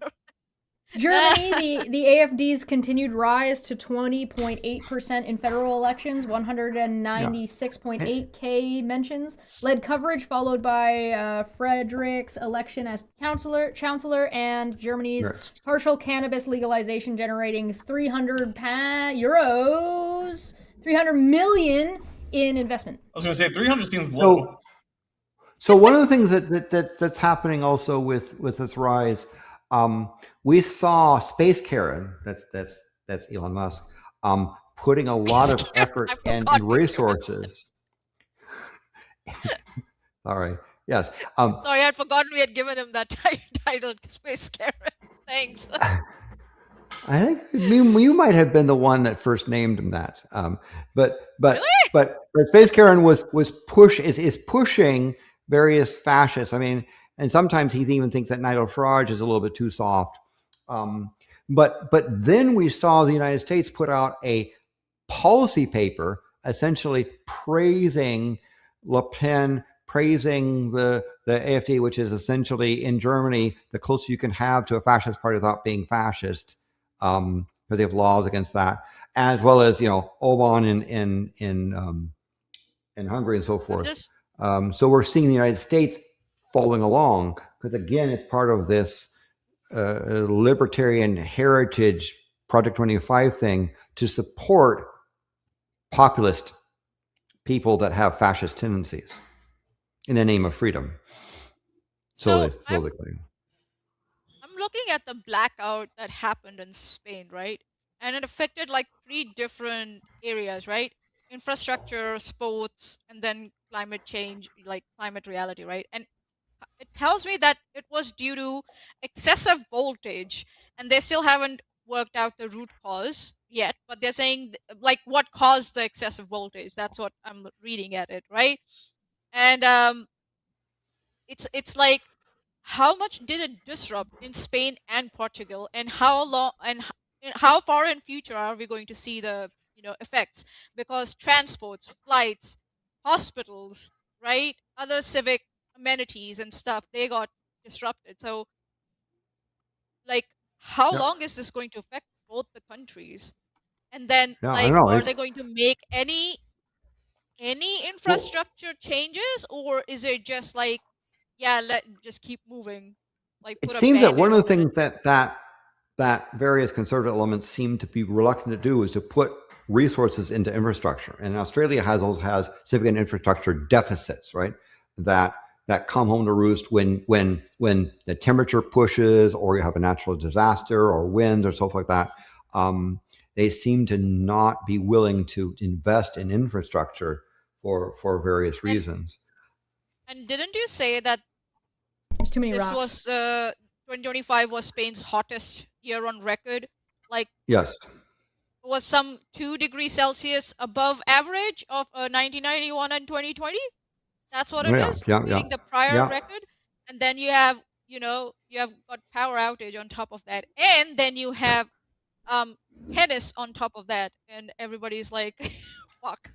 Germany, the AfD's continued rise to 20.8% in federal elections, 196.8k mentions. Led coverage followed by Frederick's election as chancellor, and Germany's partial cannabis legalization generating 300 million in investment. I was going to say 300 seems low. So one of the things that's happening also with this rise, we saw Space Karen, that's Elon Musk, putting a lot of effort and resources. Sorry. Yes. Sorry, I'd forgotten we had given him that title, Space Karen. Thanks. I think you might have been the one that first named him that. But Space Karen is pushing various fascists. I mean, and sometimes he even thinks that Nigel Farage is a little bit too soft. But then we saw the United States put out a policy paper essentially praising Le Pen, praising the AfD, which is essentially in Germany the closest you can have to a fascist party without being fascist, because they have laws against that, as well as Orban in and Hungary and so I'm forth. just So we're seeing the United States following along because, again, it's part of this libertarian heritage Project 25 thing to support populist people that have fascist tendencies in the name of freedom. so So they claim. I'm looking at the blackout that happened in Spain, right? And it affected like 3 different areas, right? Infrastructure, sports, and then climate change, like climate reality, right? And it tells me that it was due to excessive voltage, and they still haven't worked out the root cause yet, but they're saying like what caused the excessive voltage. That's what I'm reading at it, right? And it's like how much did it disrupt in Spain and Portugal, and how long and how far in future are we going to see the effects? Because transports, flights, hospitals, right, other civic amenities and stuff, they got disrupted. So like, how Yeah, long is this going to affect both the countries? And then yeah, I like, know. are It's they going to make any well, infrastructure changes, or is it just like, yeah, let just keep moving, like it put a seems that one band-aid of the on it? things that various conservative elements seem to be reluctant to do is to put resources into infrastructure. And Australia has significant infrastructure deficits, right? That that come home to roost when the temperature pushes, or you have a natural disaster, or wind, or stuff like that. They seem to not be willing to invest in infrastructure for various And reasons. didn't you say that There's too many this rocks. was 2025 was Spain's hottest year on record? Like, Yes. was some 2 degrees Celsius above average of 1991 and 2020? That's what it Yeah. is, Yeah. Yeah. beating the prior Yeah. record. And then you have got power outage on top of that, and then you Yeah. have tennis on top of that, and everybody's like, fuck.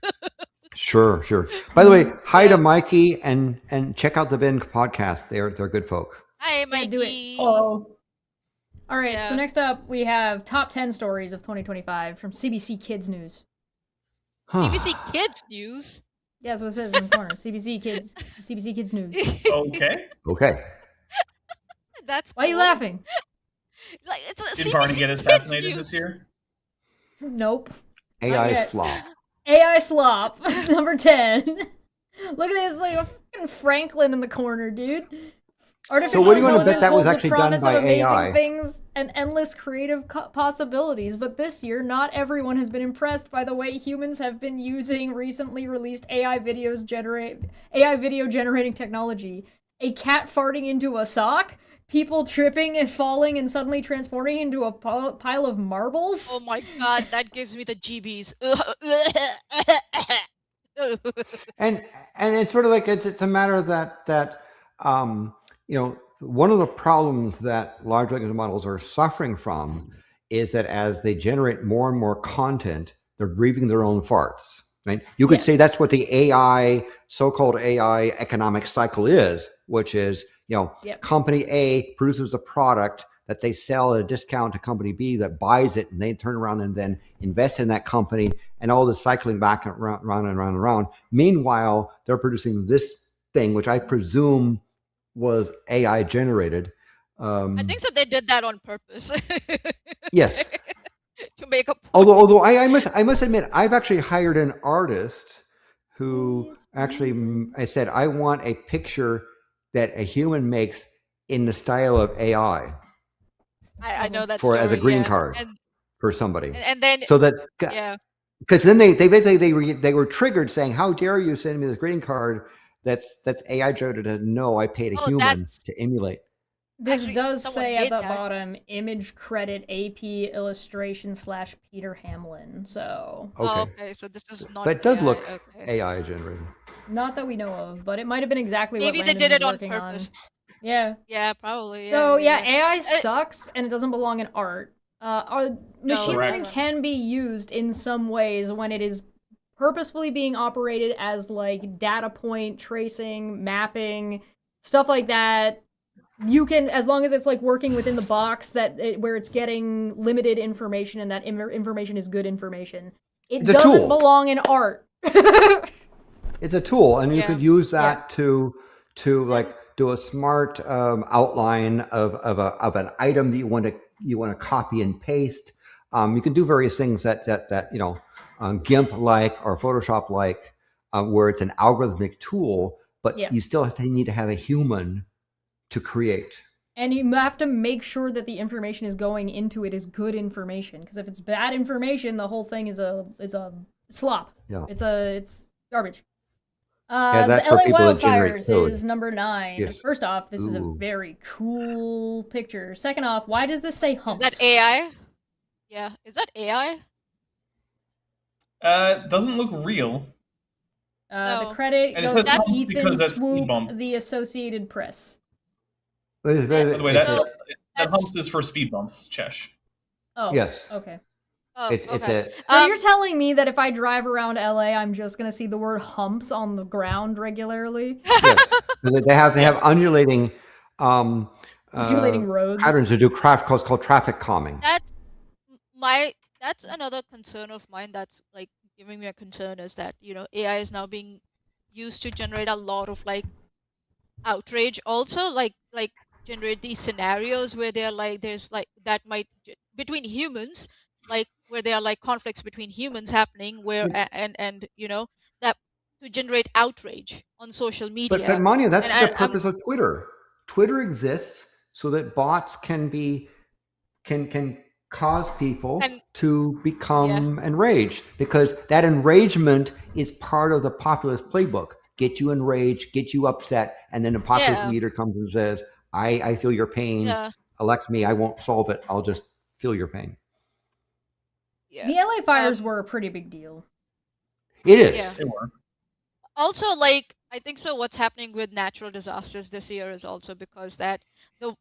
Sure, sure. By the way, hi to Yeah. Mikey and check out the Ben podcast. They're good folk. Hi, Yeah, do it. Mikey. Oh. All right, so Yeah. next up we have top 10 stories of 2025 from CBC Kids News. CBC Kids News. Yeah, that's what it says in the corner. CBC Kids News. Okay. Okay. That's Why are you cool. laughing? Like, it's a Did Barney CBC get Kids assassinated News. this year? Nope. AI yet. slop. AI slop, number 10. Look at this, like a fucking Franklin in the corner, dude. Artificial So what do you want to bet intelligence that was holds the actually done promise by of amazing AI? things and endless creative possibilities, but this year, not everyone has been impressed by the way humans have been using recently released AI video generating technology. A cat farting into a sock, people tripping and falling and suddenly transforming into a pile of marbles. Oh my god, that gives me the GBs. And it's sort of like it's a matter that one of the problems that large language models are suffering from is that as they generate more and more content, they're breathing their own farts. Right? You could say Yes. that's what the AI, so-called AI economic cycle is, which is Yep. company A produces a product that they sell at a discount to company B that buys it, and they turn around and then invest in that company, and all this cycling back and around and around and around. Meanwhile, they're producing this thing, which I presume was AI generated. I think so. They did that on purpose. Yes. To make a point. Although I must admit, I've actually hired an artist who actually, I said, I want a picture that a human makes in the style of AI I know that for story. as a green Yeah. card And for somebody. and then So that yeah. because then they basically they were triggered saying, how dare you send me this green card that's AI generated? No, I paid a Oh, human that's to emulate. This actually does someone say at made the that. bottom, image credit AP illustration / Peter Hamlin. So, Oh, Okay. okay. So this is not But it does AI. look Okay. AI generated. not that we know of, but it might have been exactly what Maybe they Landon did was it on working purpose. on. Yeah. Yeah, probably. So, Yeah. AI sucks and it doesn't belong in art. Machine Correct. learning can be used in some ways when it is purposefully being operated as like data point tracing, mapping, stuff like that. You can, as long as it's like working within the box where it's getting limited information and that information is good information. It It's a doesn't tool. belong in art. It's a tool, and you Yeah. could use that to like do a smart outline of an item that you want to copy and paste. You can do various things that GIMP like or Photoshop like, where it's an algorithmic tool, but Yeah. you still need to have a human to create. And you have to make sure that the information is going into it is good information. Because if it's bad information, the whole thing is a slop. Yeah. It's garbage. That The for LA people that generate wildfires code. is number 9. Yes. First off, this is a Ooh. very cool picture. Second off, why does this say Is humps? that AI? Yeah. Is that AI? Doesn't look real. The No. credit And it goes says to humps Ethan because that's speed Swoop, bumps. the Associated Press. By the way, that That's- humps is for speed bumps, Chesh. Oh, Yes. okay. Oh, It's okay. So you're telling me that if I drive around LA, I'm just gonna see the word humps on the ground regularly? Yes, they have Yes. undulating Undulating roads. patterns to do called traffic calming. That's another concern of mine that's like giving me a concern is that, AI is now being used to generate a lot of like outrage also, like generate these scenarios where they're like there's like that might between humans, like where there are like conflicts between humans happening where and that to generate outrage on social media. But Maanyaa, that's And the purpose of Twitter. Twitter exists so that bots can cause people to become enraged, because that enragement is part of the populist playbook. Get you enraged, get you upset, and then the populist leader comes and says, I feel your pain. Elect me. I won't solve it. I'll just feel your pain. Yeah. The LA fires were a pretty big deal. It is. Yeah. They were. Also, like I think so what's happening with natural disasters this year is also because that the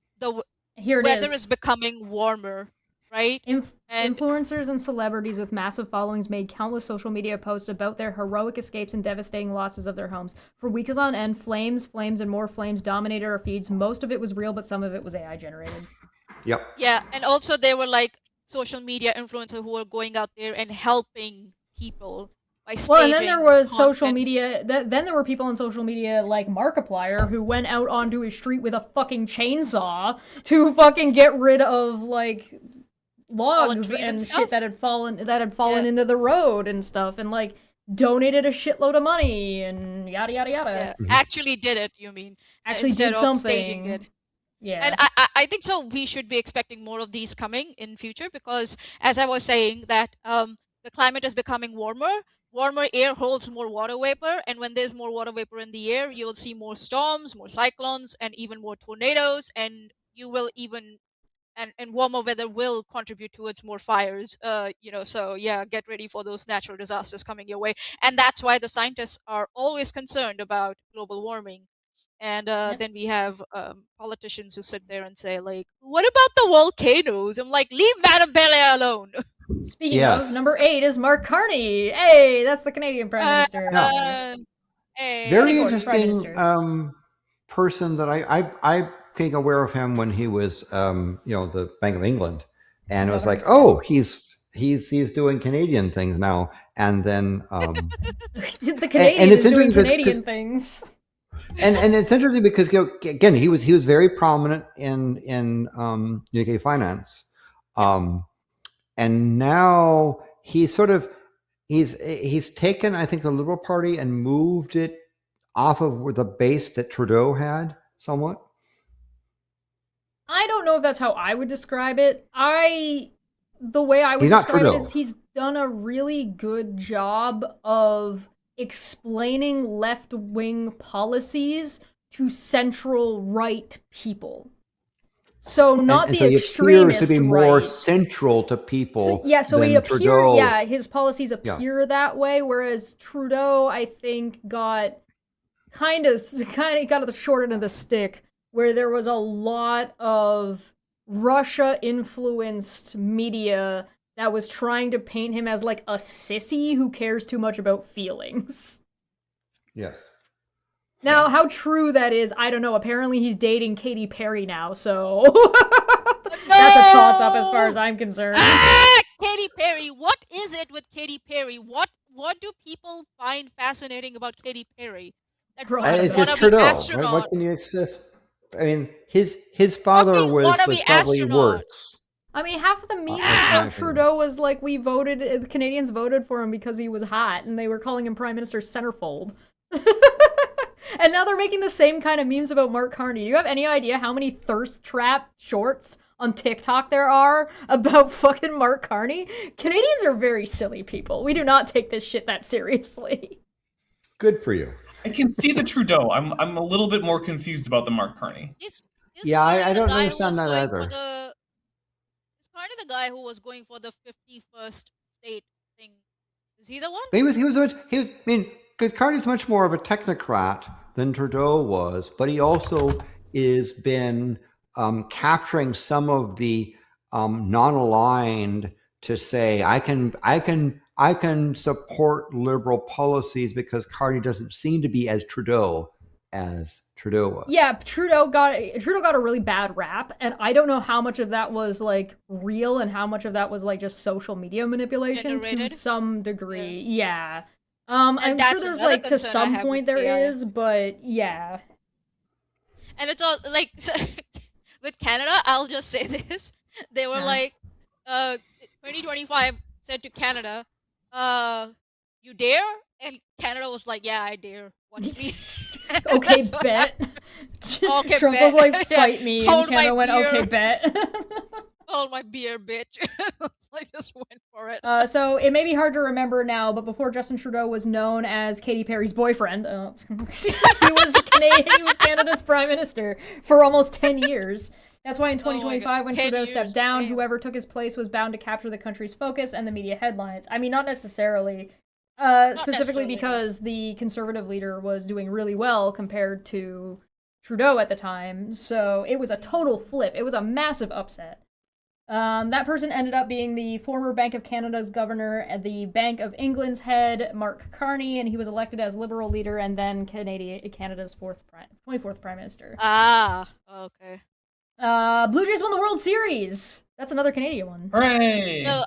Here it weather is. is becoming warmer, right? Influencers and celebrities with massive followings made countless social media posts about their heroic escapes and devastating losses of their homes. For weeks on end, flames, and more flames dominated our feeds. Most of it was real, but some of it was AI generated. Yep. Yeah, and also they were like social media influencers who were going out there and helping people by staging. Well, and then there was content. social media. Then there were people on social media like Markiplier who went out onto a street with a fucking chainsaw to fucking get rid of like logs and shit that had fallen into the road and stuff, and like donated a shitload of money and yada yada yada. Yeah, actually did it. You mean actually instead did of something? Staging it. Yeah. And I think so we should be expecting more of these coming in future because as I was saying that the climate is becoming warmer. Warmer air holds more water vapor, and when there's more water vapor in the air, you'll see more storms, more cyclones, and even more tornadoes, and you will even and warmer weather will contribute towards more fires. So yeah, get ready for those natural disasters coming your way, and that's why the scientists are always concerned about global warming. And then we have politicians who sit there and say, like, what about the volcanoes? I'm like, leave Madame Belle alone. Speaking of, number 8 is Mark Carney. Hey, that's the Canadian Prime Minister. Hey, very interesting person that I became aware of him when he was the Bank of England, and it was like, oh, he's doing Canadian things now, and then the Canadian is doing Canadian things. And it's interesting because again he was very prominent in UK finance, and now he's taken, I think, the Liberal Party and moved it off of the base that Trudeau had somewhat. I don't know if that's how I would describe it. The way I would describe it is he's done a really good job of explaining left-wing policies to central-right people. So not the extremist to be more central to people. So he his policies appear that way, whereas Trudeau, I think, got kind of got the short end of the stick, where there was a lot of Russia-influenced media that was trying to paint him as like a sissy who cares too much about feelings. Yes. Now, how true that is, I don't know. Apparently he's dating Katy Perry now, so that's a toss-up as far as I'm concerned. Katy Perry, what is it with Katy Perry? What what do people find fascinating about Katy Perry? That Right. fucking It's just wannabe Trudeau. astronaut. What can you expect? I mean, his father Fucking was wannabe probably astronaut. worse. I mean, half of the memes in about my opinion. Trudeau was like, we voted, the Canadians voted for him because he was hot, and they were calling him Prime Minister Centerfold. And now they're making the same kind of memes about Mark Carney. Do you have any idea how many thirst trap shorts on TikTok there are about fucking Mark Carney? Canadians are very silly people. We do not take this shit that seriously. Good for you. I can see the Trudeau. I'm a little bit more confused about the Mark Carney. Is Yeah, Carney I the don't guy who understand was that going either. for the? Is Carney the guy who was going for the 51st state thing? Is he the one? He was I mean, because Carney's much more of a technocrat than Trudeau was, but he also is been capturing some of the non-aligned to say I can support liberal policies because Carney doesn't seem to be as Trudeau was. Yeah, Trudeau got a really bad rap, and I don't know how much of that was like real and how much of that was like just social media manipulation Generated? to some degree. Yeah. And I'm that's sure there's another like to concern I some have point with there AI. is, but yeah. And it's all like with Canada, I'll just say this. They were Yeah. like 2025 said to Canada, you dare? And Canada was like, yeah, I dare. Watch me. Okay, That's what bet. Okay, Trump bet. was like, Yeah, fight me, and hold my Canada went, okay, beer. bet. Hold my beer, bitch. Like, just went for it. So it may be hard to remember now, but before Justin Trudeau was known as Katy Perry's boyfriend, he was Canada's prime minister for almost 10 years. That's why in 2025, when 10 Trudeau years, stepped down, damn. whoever took his place was bound to capture the country's focus and the media headlines. I mean, not necessarily. Specifically necessarily, no. because the conservative leader was doing really well compared to Trudeau at the time. So it was a total flip. It was a massive upset. That person ended up being the former Bank of Canada's governor and the Bank of England's head, Mark Carney, and he was elected as Liberal leader and then Canada's 24th prime minister. Ah, okay. Blue Jays won the World Series. That's another Canadian one. Hooray! So,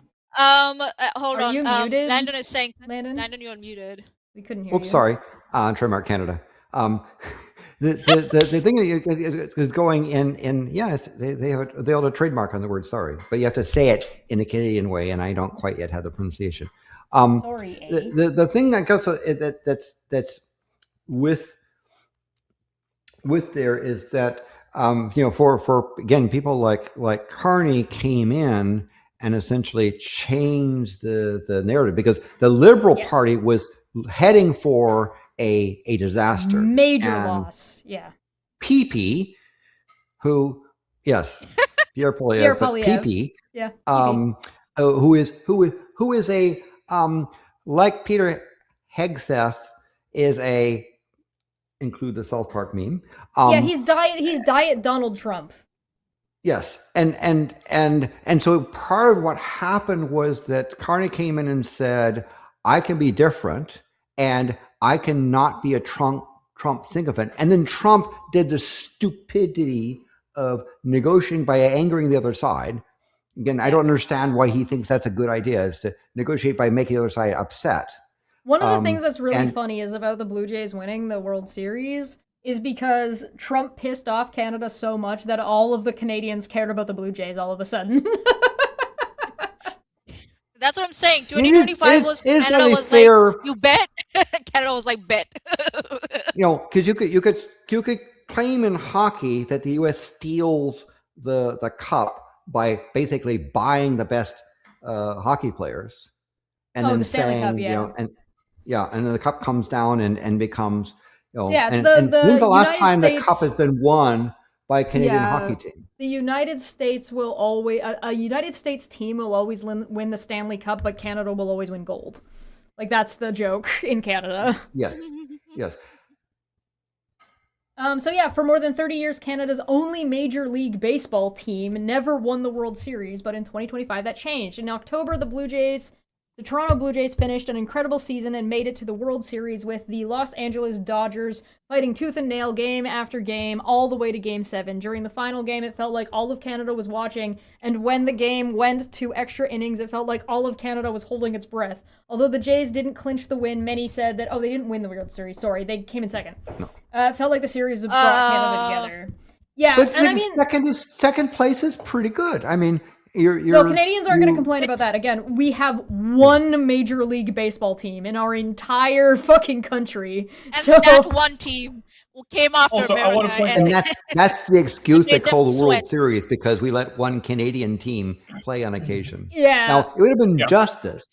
hold Are on. you muted, Landon is saying. Landon? Landon, you're muted. We couldn't hear you. Oops, sorry. Trademark Canada. The thing is going in yes, they ought to trademark on the word sorry, but you have to say it in a Canadian way, and I don't quite yet have the pronunciation. Sorry, eh? The thing I guess that's with there is that for again people like Carney came in and essentially changed the narrative because the Liberal Yes. Party was heading for a disaster. Major And loss. Yeah. PP, who yes, Pierre Polyev, Pierre but Polyev. PP, Yeah. who is a like Peter Hegseth is a include the South Park meme. Yeah, he's diet Donald Trump. Yes, and so part of what happened was that Carney came in and said, "I can be different, and I cannot be a Trump sycophant." And then Trump did the stupidity of negotiating by angering the other side. Again, I don't understand why he thinks that's a good idea, is to negotiate by making the other side upset. One of the things that's really and- funny is about the Blue Jays winning the World Series is because Trump pissed off Canada so much that all of the Canadians cared about the Blue Jays all of a sudden. That's what I'm saying. 2025 was it is Canada only was fair, like, you bet. Canada was like, bet. because you could claim in hockey that the U.S. steals the cup by basically buying the best hockey players, and then the Stanley saying, Cup, yeah. and then the cup comes down and becomes, Yeah, it's and when's the last United time the States- cup has been won by a Canadian Yeah. hockey team? The United States will always a United States team will always win the Stanley Cup, but Canada will always win gold. Like that's the joke in Canada. Yes. So yeah, for more than 30 years, Canada's only Major League Baseball team never won the World Series, but in 2025 that changed. In October, the Blue Jays The Toronto Blue Jays finished an incredible season and made it to the World Series with the Los Angeles Dodgers fighting tooth and nail game after game all the way to Game 7. During the final game, it felt like all of Canada was watching, and when the game went to extra innings, it felt like all of Canada was holding its breath. Although the Jays didn't clinch the win, many said that, they didn't win the World Series. Sorry, they came in second. No. It felt like the series brought Canada together. Yeah, But and I mean, second place is pretty good. I mean, no, Canadians aren't going to complain about that. Again, we have one Major League Baseball team in our entire fucking country. And So that one team who came after Also, I America. wanna point and that's the excuse they made them call the World sweat. Series, because we let one Canadian team play on occasion. yeah, Now, it would have been Yeah. justice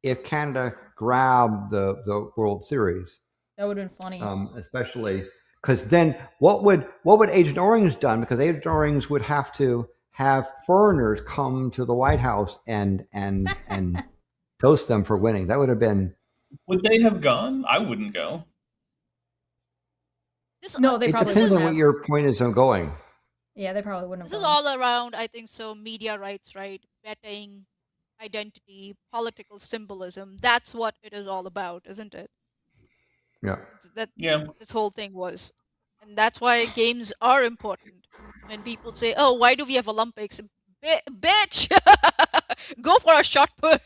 if Canada grabbed the World Series, that would have been funny. especially because then what would Agent Orange done? Because Agent Orange would have to have foreigners come to the White House and toast them for winning. That would have been. Would they have gone? I wouldn't go. No, they It probably depends wouldn't on what have. your point is on going. Yeah, they probably wouldn't This have. is all around, I think so, media rights, right? Betting, identity, political symbolism. That's what it is all about, isn't it? Yeah. That Yeah. this whole thing was. And that's why games are important. When people say, oh, why do we have Olympics? Bitch! Go for a shot put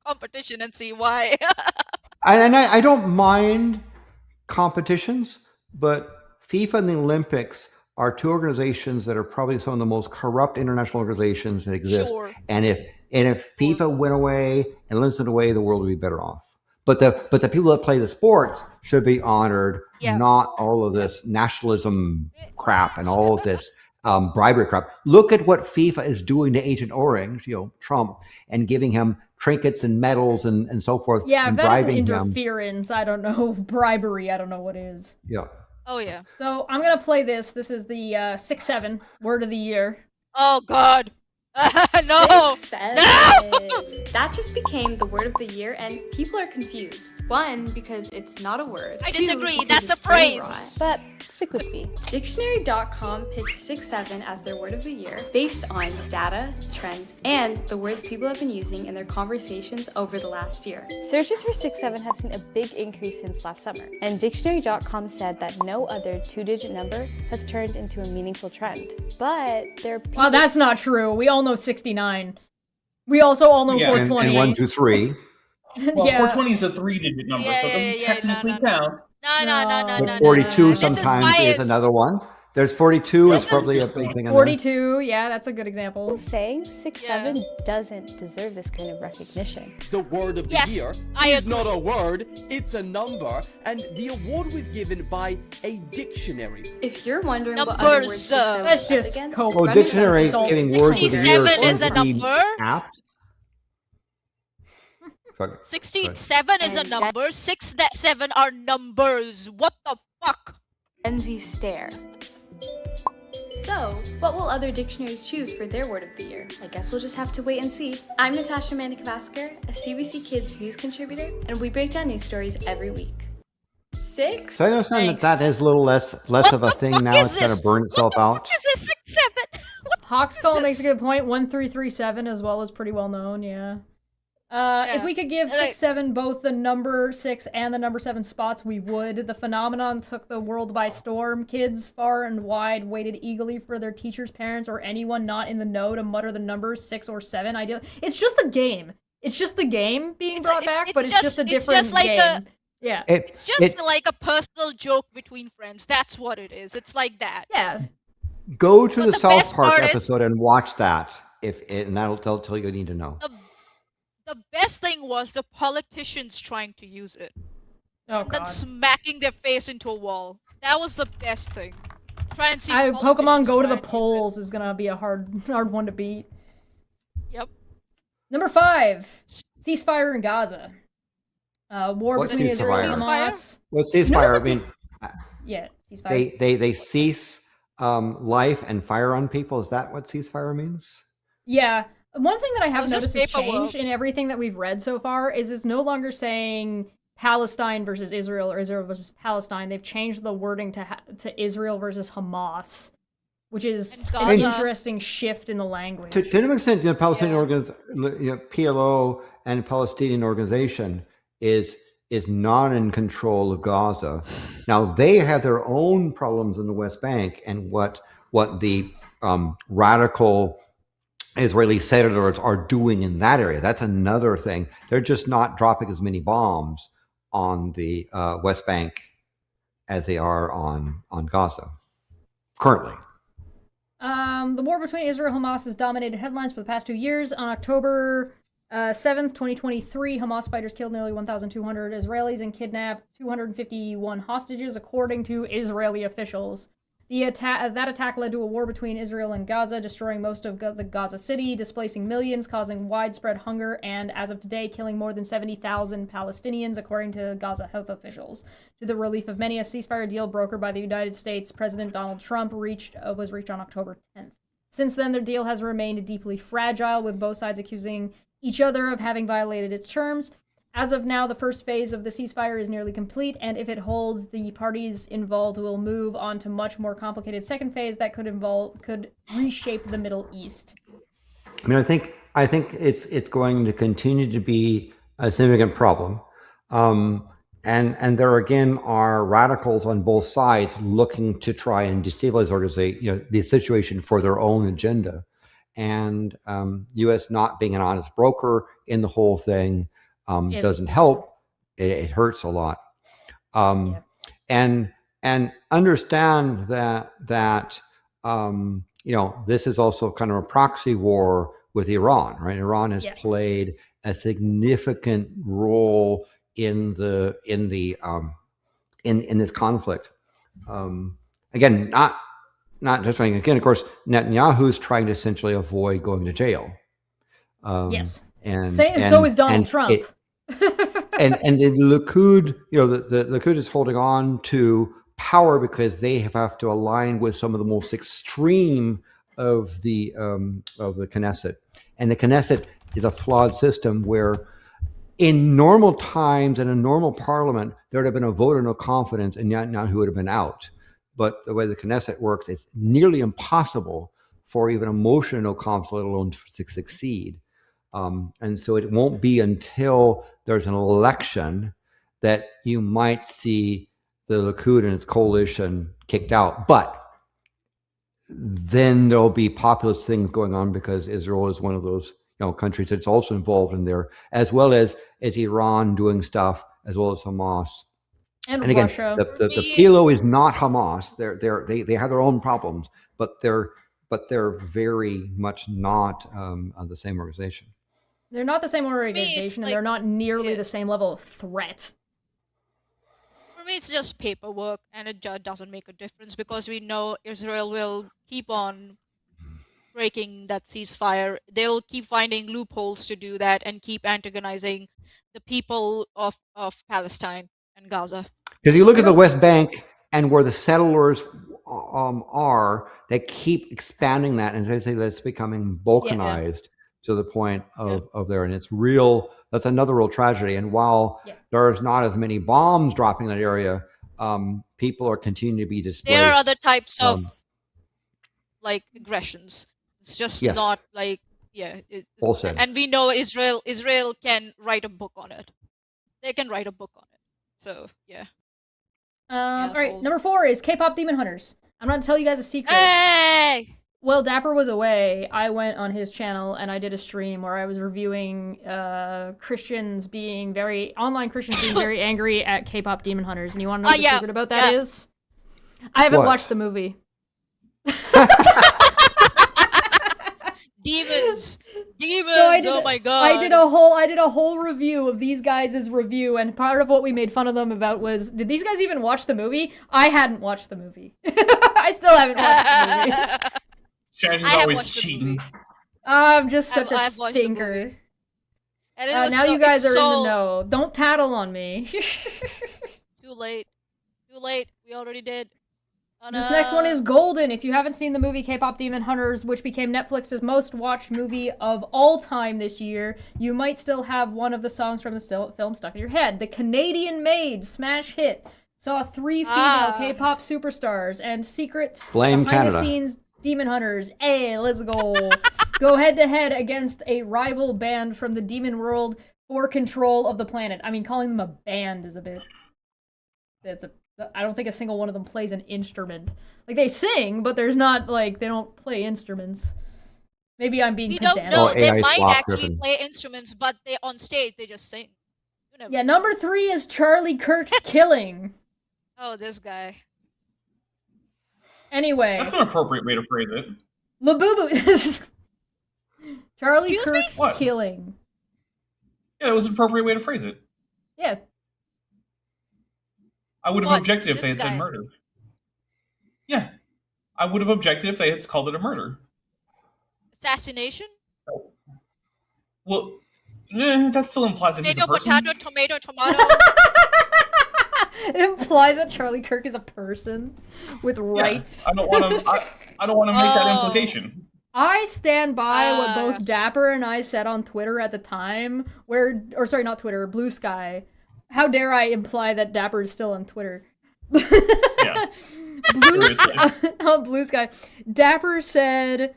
competition and see why. And I don't mind competitions, but FIFA and the Olympics are two organizations that are probably some of the most corrupt international organizations that exist. Sure. And if FIFA went away and Olympics went away, the world would be better off. But the people that play the sports should be honored, Yeah. not all of this nationalism crap and all of this bribery crap. Look at what FIFA is doing to Agent Orange, Trump, and giving him trinkets and medals and so forth. Yeah, if and that isn't bribing him. interference, I don't know. Bribery, I don't know what is. Yeah. Oh, yeah. So I'm going to play this. This is the 6-7 word of the year. Oh, God. No! 6-7. No! That just became the word of the year, and people are confused. One, because it's not a word. I Two, disagree. because That's a it's brain phrase. rot. But stick with me. Dictionary.com picked 6-7 as their word of the year based on data, trends, and the words people have been using in their conversations over the last year. Searches for 6-7 have seen a big increase since last summer, and Dictionary.com said that no other two-digit number has turned into a meaningful trend. But there are people... Well, that's not true. We all know 69. We also all know Yeah, And 420. 1, 2, 3. Well, Yeah. 420 is a 3-digit number, so it doesn't technically count. No. But 42 This is sometimes is biased. another one. There's 42 is This is- probably a big thing in there. 42, yeah, that's a good example. saying 6-7 doesn't deserve this kind of recognition. The word of the Yes, year I is agree. not a word, it's a number, and the award was given by a dictionary. If you're wondering what Numbers, other words 6-7 That's is just up against, coke. Well, That is dictionary insult. giving words of the year 67 is seems a to be number. apt. Sorry. 67 is a And number. 6-7 are numbers. What the fuck? Gen Z stare. So, what will other dictionaries choose for their word of the year? I guess we'll just have to wait and see. I'm Natasha Manikavasker, a CBC Kids news contributor, and we break down news stories every week. 6? So I understand Thanks. that is a little less What of a the thing fuck now. is It's got to this? burn itself out. What is this 6-7? Hawkskull is makes a this? good point. 1337 as well is pretty well known, yeah. If Yeah. we could give Like- 6-7 both the number 6 and the number 7 spots, we would. The phenomenon took the world by storm. Kids far and wide waited eagerly for their teachers, parents, or anyone not in the know to mutter the numbers 6 or 7. Ideally, it's just the game. It's just the game being It's brought a- back, it's but it's just- just a it's different just like game. a- Yeah. It's just like a personal joke between friends. That's what it is. It's like that. Yeah. Go to But the the South best Park part is- episode and watch that. And that'll tell you what you need to know. The best thing was the politicians trying to use it. Oh And then god. smacking their face into a wall. That was the best thing. Try and see Pokemon politicians Go to try the and use it. polls is gonna be a hard one to beat. Yep. Number 5, ceasefire in Gaza. War What between Israel and ceasefire? Hamas. Well, ceasefire. I Notice mean, Yeah, ceasefire. they cease life and fire on people. Is that what ceasefire means? Yeah. One thing that I have Was this noticed has paper changed world? in everything that we've read so far is it's no longer saying Palestine versus Israel or Israel versus Palestine. They've changed the wording to Israel versus Hamas, which is And an Gaza. interesting shift in the language. To an extent, Palestinian Yeah. PLO and Palestinian organization is not in control of Gaza. Now they have their own problems in the West Bank, and what the radical Israeli settlers are doing in that area. That's another thing. They're just not dropping as many bombs on the West Bank as they are on Gaza currently. The war between Israel and Hamas has dominated headlines for the past 2 years. On October 7th, 2023, Hamas fighters killed nearly 1,200 Israelis and kidnapped 251 hostages, according to Israeli officials. That attack led to a war between Israel and Gaza, destroying most of the Gaza city, displacing millions, causing widespread hunger, and as of today, killing more than 70,000 Palestinians, according to Gaza health officials. To the relief of many, a ceasefire deal brokered by the United States President Donald Trump was reached on October 10th. Since then, the deal has remained deeply fragile, with both sides accusing each other of having violated its terms. As of now, the first phase of the ceasefire is nearly complete, and if it holds, the parties involved will move on to much more complicated second phase that could reshape the Middle East. I mean, I think it's going to continue to be a significant problem, and there again are radicals on both sides looking to try and destabilize the situation for their own agenda, and U.S. not being an honest broker in the whole thing. Doesn't help. It hurts a lot. And understand that this is also kind of a proxy war with Iran, right? Iran has played a significant role in this conflict. Again, not just saying. Again, of course, Netanyahu's trying to essentially avoid going to jail. Yes. And so is Donald Trump. And the Likud, the Likud is holding on to power because they have to align with some of the most extreme of the Knesset. And the Knesset is a flawed system where, in normal times in a normal parliament, there would have been a vote of no confidence, and Netanyahu would have been out. But the way the Knesset works, it's nearly impossible for even a motion of no confidence, let alone to succeed. And so it won't be until there's an election that you might see the Likud and its coalition kicked out. But then there'll be populist things going on because Israel is one of those countries that's also involved in there, as well as Iran doing stuff, as well as Hamas. And again, Russia. the PLO is not Hamas. They have their own problems, but they're very much not the same organization. They're not the same organization, and they're not nearly the same level of threat. For me, it's just paperwork, and it doesn't make a difference because we know Israel will keep on breaking that ceasefire. They'll keep finding loopholes to do that and keep antagonizing the people of Palestine and Gaza. Because you look at the West Bank and where the settlers are, they keep expanding that, and they say that's becoming balkanized to the point of there, and it's real. That's another real tragedy. And while there's not as many bombs dropping in that area, people are continuing to be displaced. There are other types of aggressions. It's just not and we know Israel can write a book on it. They can write a book on it. So all right, number 4 is K-pop Demon Hunters. I'm gonna tell you guys a secret. Hey! Well, Dapper was away. I went on his channel and I did a stream where I was reviewing Christians being very angry at K-pop Demon Hunters. And you want to know what the secret about that is? I haven't watched the movie. Demons. So Oh my god. I did a whole review of these guys' review, and part of what we made fun of them about was, did these guys even watch the movie? I hadn't watched the movie. I still haven't watched the movie. Shannon's always cheating. I'm just such a stinker. Now you guys are in the know. Don't tattle on me. Too late. We already did. This next one is Golden. If you haven't seen the movie K-pop Demon Hunters, which became Netflix's most watched movie of all time this year, you might still have one of the songs from the film stuck in your head. The Canadian-made smash hit saw 3 female K-pop superstars and secret Blame behind-the-scenes... Canada. Demon Hunters, hey, let's go. Go head to head against a rival band from the demon world for control of the planet. I mean, calling them a band is a bit... I don't think a single one of them plays an instrument. Like, they sing, but there's not, like, they don't play instruments. Maybe I'm being We don't pedantic. know. Or They AI might swap actually driven. play instruments, but they on stage they just sing. You never Yeah, know. number 3 is Charlie Kirk's killing. Oh, this guy. Anyway. That's an appropriate way to phrase it. Labubu. Charlie Excuse me? Kirk's What? killing. Yeah, it was an appropriate way to phrase it. Yeah. I would have What? objected if they This had said guy? murder. Yeah. I would have objected if they had called it a murder. Assassination? Well, that still implies that he's a Potato, person. potato, tomato, tomato. It implies that Charlie Kirk is a person with Yeah, rights. I don't want to. I don't want to make that Oh. implication. I stand by what Ah. both Dapper and I said on Twitter at the time, or sorry, not Twitter, Blue Sky. How dare I imply that Dapper is still on Twitter? Yeah. Blue, Seriously. on Blue Sky. Dapper said,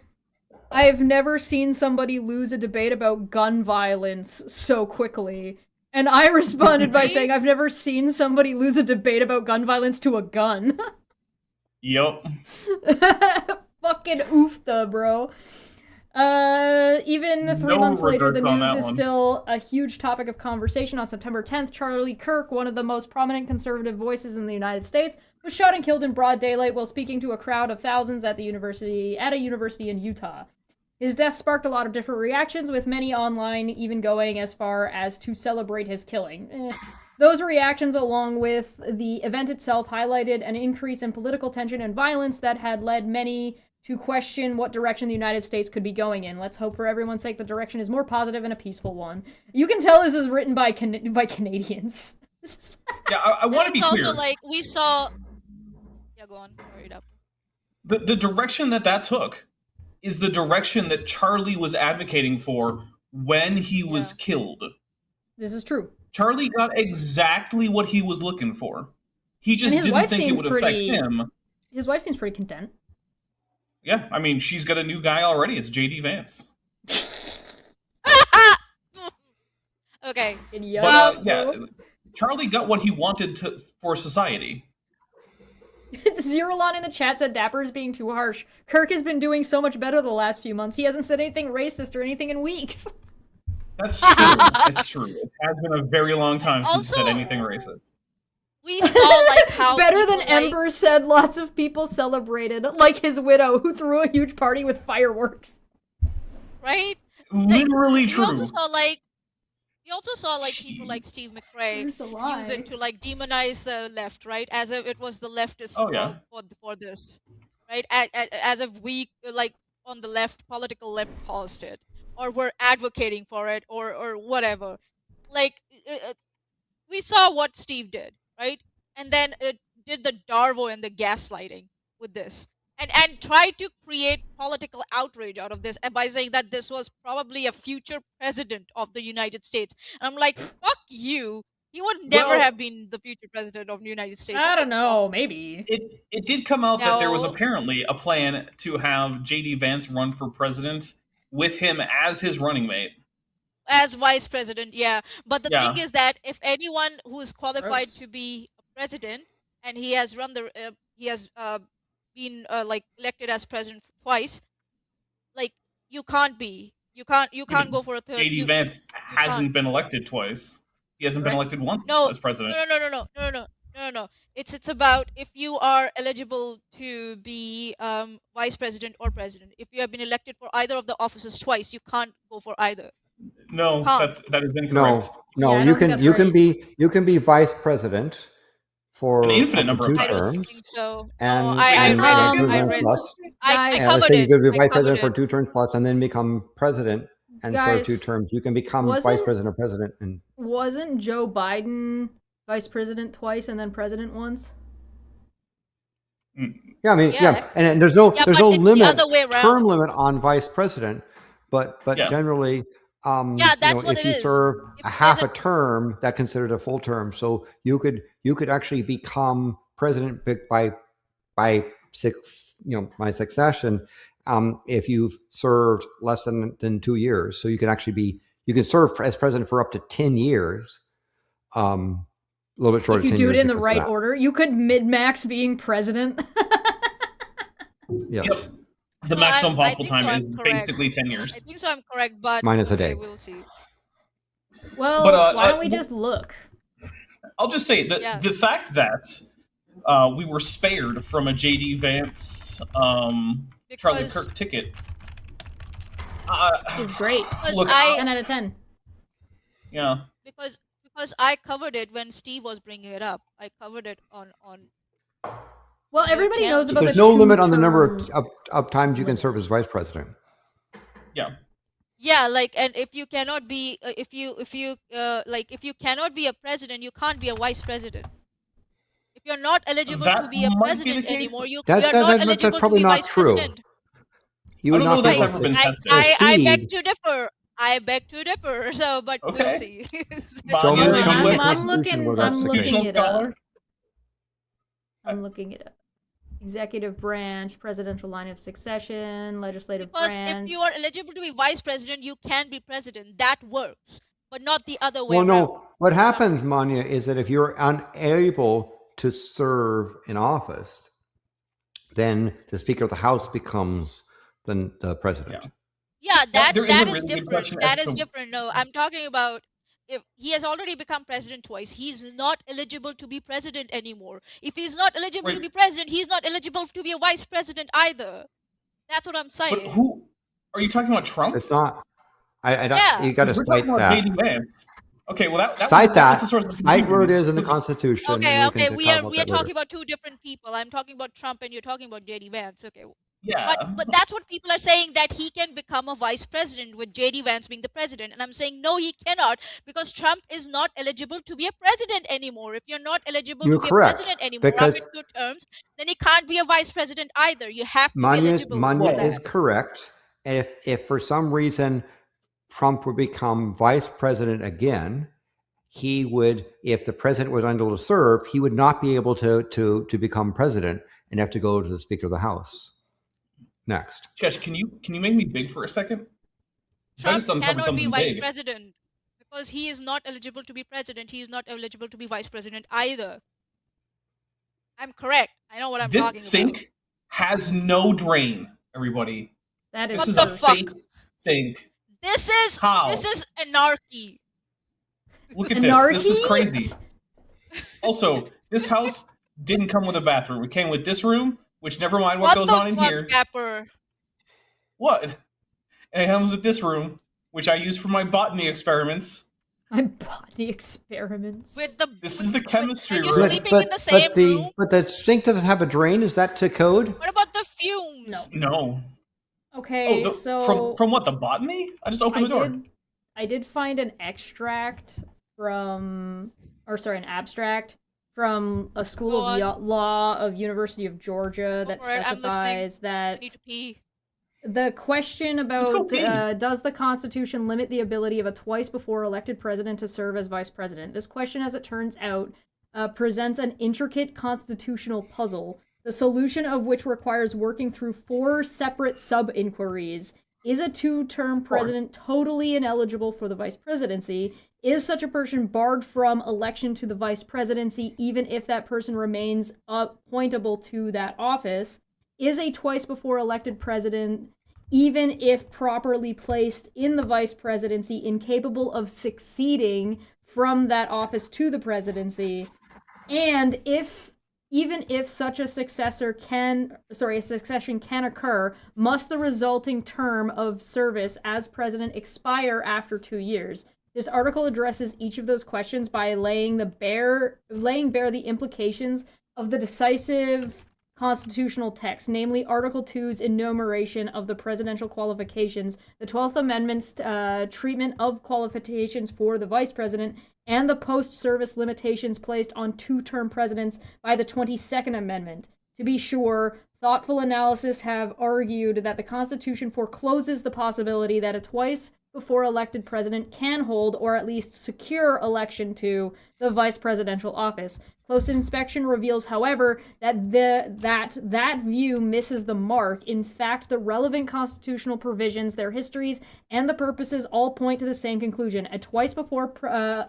I've never seen somebody lose a debate about gun violence so quickly. And I responded by saying, I've never seen somebody lose a debate about gun violence to a gun. Yep. Fucking oofta, bro. Even 3 No months later, the regrets on news that is one. still a huge topic of conversation. On September 10th, Charlie Kirk, one of the most prominent conservative voices in the United States, was shot and killed in broad daylight while speaking to a crowd of thousands at a university in Utah. His death sparked a lot of different reactions, with many online even going as far as to celebrate his killing. Those reactions, along with the event itself, highlighted an increase in political tension and violence that had led many to question what direction the United States could be going in. Let's hope for everyone's sake the direction is more positive and a peaceful one. You can tell this is written by Canadians. Yeah, I want to be It's clear. also like we saw. Yeah, go on. Sorry, Dapper. The direction that took is the direction that Charlie was advocating for when he was killed. This is true. Charlie got exactly what he was looking for. He just And his didn't wife think it seems would affect pretty- him. His wife seems pretty content. Yeah, I mean, she's got a new guy already. It's JD Vance. Okay. But yeah, Charlie got what he wanted for society. Zerolon in the chat said Dapper is being too harsh. Kirk has been doing so much better the last few months. He hasn't said anything racist or anything in weeks. That's true. It's true. It has been a very long time since he said Also- anything racist. We saw like how Better than people, like- Ember said lots of people celebrated, like his widow, who threw a huge party with fireworks. right? Literally We true. also saw like people like Steve McRae Where's the use lie? it to like demonize the left, right? As if it was the leftist Oh, yeah. fault for this, right? As if we like on the left, political left caused it, or we're advocating for it, or whatever. Like we saw what Steve did, right? And then it did the Darvo and the gaslighting with this. And tried to create political outrage out of this and by saying that this was probably a future president of the United States. And I'm like, fuck you. He would never Well- have been the future president of the United States. I don't know, maybe. It did come out that there was No. apparently a plan to have JD Vance run for president with him as his running mate. As vice president, yeah. But the Yeah. thing is that if anyone who is qualified Gross. to be a president and he has run the he has been like elected as president twice, like you can't go for a third. JD you- Vance can't. hasn't been elected twice. He hasn't been Right. elected once No, as president. No. It's about if you are eligible to be vice president or president. If you have been elected for either of the offices twice, you can't go for either. No, Can't. that is No, incorrect. no, Yeah, I you don't think can that's you can right. be vice president for An infinite up to number of 2 I don't terms, think so. and, I and, read and it. 2 I terms read. plus. I Guys- And let's covered say you it. could be I vice covered president for it. 2 terms plus, and then become president and serve 2 Guys, terms. You can become vice wasn't- president or president, and Wasn't Joe Biden vice president twice and then president once? yeah, I mean, Yeah. yeah, and there's no Yeah, there's but no it's the limit, other way around. term limit on vice president, but Yeah. generally, Yeah, you that's know, what if it you is. serve If a half a there's term, that considered a full term. So you could actually become president by my succession, if you've served less than 2 years. So you can actually you can serve as president for up to 10 years. A little bit short If of you 10 do years it in the because of right that. order, you could min-max being president. Yes. Yep. The No, maximum I possible think so, time is I'm correct. basically 10 years. I think so. I'm correct, but Minus a okay, day. we'll see. Well, But, why don't we just look? I'll just say that Yeah. the fact that we were spared from a JD Vance Charlie Because- Kirk ticket. Is great. Because Look, 10 out of 10. yeah. because I covered it when Steve was bringing it up. I covered it on Well, everybody Yeah. knows about There's the no limit on the number two-term- of times you can serve as vice president. Yeah. Yeah, like, and if you cannot be if you cannot be a president, you can't be a vice president. If you're not eligible to That be a might be the president case. anymore, you're That's not that's eligible probably to be not vice true. president. You I would don't know not be that's able ever to been tested. I beg succeed. to differ. I beg to differ. So, but Okay. we'll see. Show me- Maanyaa, show me you the as Constitution where that's I'm the looking case. constitutional it up. scholar? I'm looking it up. Executive branch, presidential line of succession, legislative Because branch. if you are eligible to be vice president, you can be president. That works, but not the other way Well, around. no. What happens, Maanyaa, is that if you're unable to serve in office, then the Speaker of the House becomes the president. Yeah. Yeah, that there is that a is really good different. question That as is to- different. No, I'm talking about if he has already become president twice. He's not eligible to be president anymore. If he's not eligible to Wait. be president, he's not eligible to be a vice president either. That's what I'm But saying. who are you talking about? Trump? It's not. I don't. Yeah. You got to We're cite talking about that. JD Vance. Okay, well that Cite was that. the source of Cite where it confusion. is in the Was- Constitution. Okay, and okay, can we talk are about we are that later. talking about two different people. I'm talking about Trump and you're talking about JD Vance. Okay. Yeah. But that's what people are saying, that he can become a vice president with JD Vance being the president. And I'm saying no, he cannot, because Trump is not eligible to be a president anymore. If you're not eligible You're to be correct, a president anymore because- after 2 terms, then he can't be a vice president either. You have to be Maanyaa eligible for Maanyaa that. is correct. And if for some reason Trump would become vice president again, he would, if the president was unable to serve, he would not be able to become president and have to go to the Speaker of the House. Next. Chesh, can you make me big for a second? 'Cause I Trump just uncovered cannot be something vice big. president because he is not eligible to be president. He is not eligible to be vice president either. I'm correct. I know what I'm talking This sink has no drain, everybody. That is This is What a the fuck? fake sink. about. How? This is anarchy. Look at this. This is Anarchy? crazy. Also, this house didn't come with a bathroom. It came with this room, which never mind what goes the on in fuck, here. Dapper? What? And it comes with this room, which I use for my botany experiments. My body experiments. With the This is the chemistry and you're room. sleeping in the same room. But the sink doesn't have a drain. Is that to code? What about the fumes? No. No. Okay, Oh, so from what, the botany? I just opened the door. I did find an extract from, or sorry, an abstract from a School Go of on. Law of University of Georgia that Go for it, I'm listening. specifies I that need to pee. the question Let's go about pee. does the Constitution limit the ability of a twice before elected president to serve as vice president? This question, as it turns out, presents an intricate constitutional puzzle, the solution of which requires working through 4 separate sub-inquiries. Is a 2-term president totally ineligible for the vice presidency? Is such a person barred from election to the vice presidency even if that person remains appointable to that office? Is a twice before elected president, even if properly placed in the vice presidency, incapable of succeeding from that office to the presidency? And even if such a succession can occur, must the resulting term of service as president expire after 2 years? This article addresses each of those questions by laying bare the implications of the decisive constitutional text, namely Article 2's enumeration of the presidential qualifications, the 12th Amendment's treatment of qualifications for the vice president, and the post-service limitations placed on 2-term presidents by the 22nd Amendment. To be sure, thoughtful analysis have argued that the Constitution forecloses the possibility that a twice before elected president can hold or at least secure election to the vice presidential office. Close inspection reveals, however, that that view misses the mark. In fact, the relevant constitutional provisions, their histories, and the purposes all point to the same conclusion. A twice before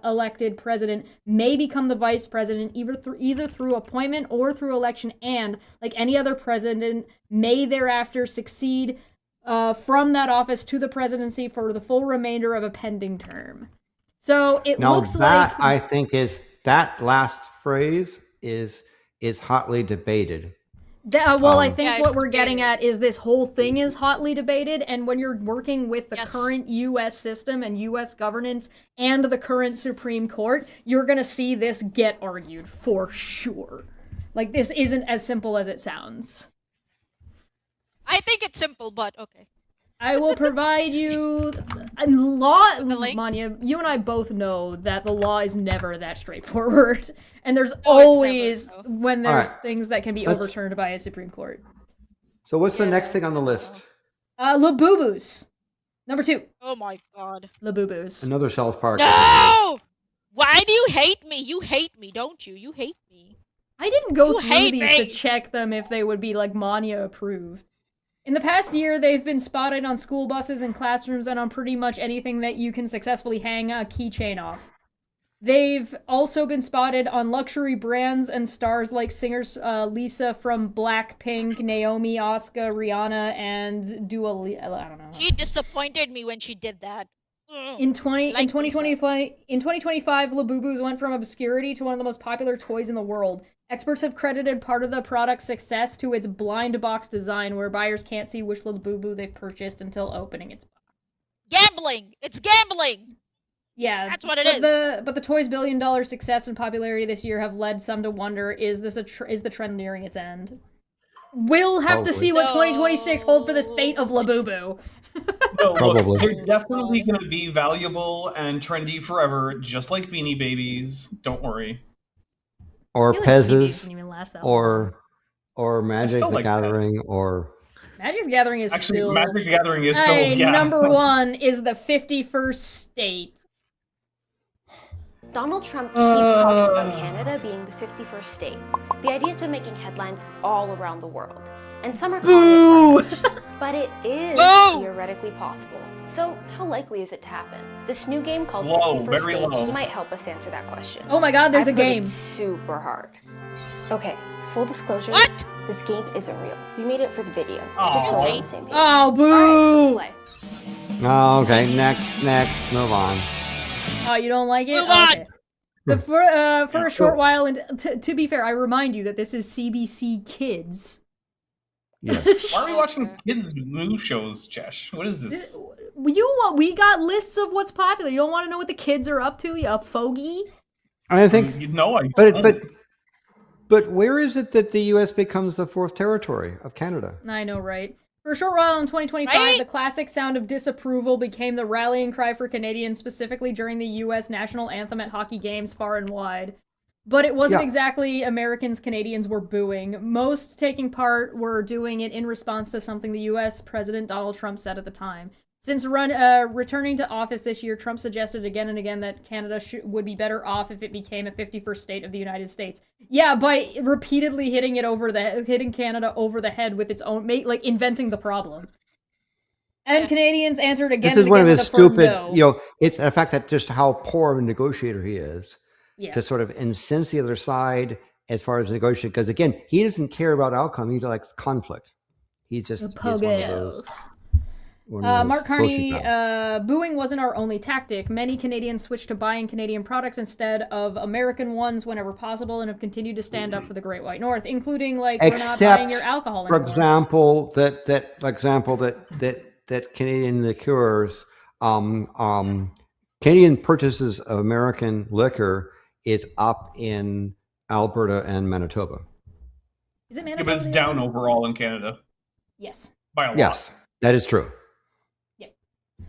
elected president may become the vice president either through appointment or through election, and, like any other president, may thereafter succeed from that office to the presidency for the full remainder of a pending term. So it Now looks that like I think is that last phrase is hotly debated. I think Yeah, what it's we're getting debated. at is this whole thing is hotly debated, and when you're working with the Yes. current U.S. system and U.S. governance and the current Supreme Court, you're gonna see this get argued for sure. Like, this isn't as simple as it sounds. I think it's simple, but okay. I will provide you a law. The link? Maanyaa, you and I both know that the law is never that straightforward, and there's never, always no. when there's Alright. things that can be Let's- overturned by a Supreme Court. So what's the next thing on the list? Labubu's. Number 2. Oh my god. Labubu's. Another South Park. No! Why do you hate me? You hate me, don't you? You hate me. I didn't go You through hate these me! to check them if they would be like Maanyaa approved. In the past year, they've been spotted on school buses and classrooms and on pretty much anything that you can successfully hang a keychain off. They've also been spotted on luxury brands and stars like singers Lisa from Blackpink, Naomi, Asuka, Rihanna, and Dua Lipa. I don't know. She disappointed me when she did that. Ugh. In Like 2025, Labubu's went from obscurity to one of the most popular toys in the world. Experts have credited part of the product's success to its blind box design, where buyers can't see which Labubu they've purchased until opening its box. Gambling! It's gambling! Yeah, That's what it but is. But the toy's billion-dollar success and popularity this year have led some to wonder: is this is the trend nearing its end? We'll have to Probably. see what 2026 holds for this fate of Labubu. No, Probably. look, they're definitely going to be valuable and trendy forever, just like Beanie Babies. Don't worry. Or I feel like Beanie Babies Pezzes, didn't even last that long. or Magic still the like Gathering, Pez. or Magic the Gathering is Actually, still. Magic the Gathering is still, Hey, yeah. number 1 is the 51st state. Donald Trump keeps talking about Canada being the 51st state. The idea's been making headlines all around the world, and some are calling it far-fetched, but it is Boo! theoretically possible. So, how likely is it to happen? This new game called Low, 51st very State low. might help us answer that question. Oh my god, there's I a put it game. super hard. Okay, full disclosure. What? This game isn't real. We made it for the video, Aw. just so we're on the same page. Oh, boo! Alright, play. oh, okay, next, move on. Oh, you don't like it? Move on. Okay. For a short while, and to be fair, I remind you that this is CBC Kids. Yes. Why are we watching kids' news shows, Jesh? What is this? We got lists of what's popular. You don't want to know what the kids are up to, you fogey? I think, You know, I but where is it that the U.S. becomes the fourth territory of Canada? I know, right? For a short while in 2025, Right? the classic sound of disapproval became the rallying cry for Canadians, specifically during the U.S. national anthem at hockey games far and wide. But it wasn't Yeah. exactly Americans Canadians were booing. Most taking part were doing it in response to something the U.S. President Donald Trump said at the time. Since returning to office this year, Trump suggested again and again that Canada would be better off if it became a 51st state of the United States. Yeah, by repeatedly hitting Canada over the head with its own, inventing the problem. And Yeah. Canadians answered again This is and one again of with his a firm stupid, no. it's the fact that just how poor of a negotiator he is Yeah. to sort of incense the other side as far as negotiating. Because again, he doesn't care about outcome; he likes conflict. He just The is one of pogos. those. One of those Mark Carney, sociopaths. booing wasn't our only tactic. Many Canadians switched to buying Canadian products instead of American ones whenever possible and have continued to stand up for the Great White North, including, like, we're not Except, buying your alcohol for anymore. example, that Canadian liqueurs, Canadian purchases of American liquor is up in Alberta and Manitoba. Is it Yeah, Manitoba? but it's down overall in Canada Yes. by a lot. Yes, that is true.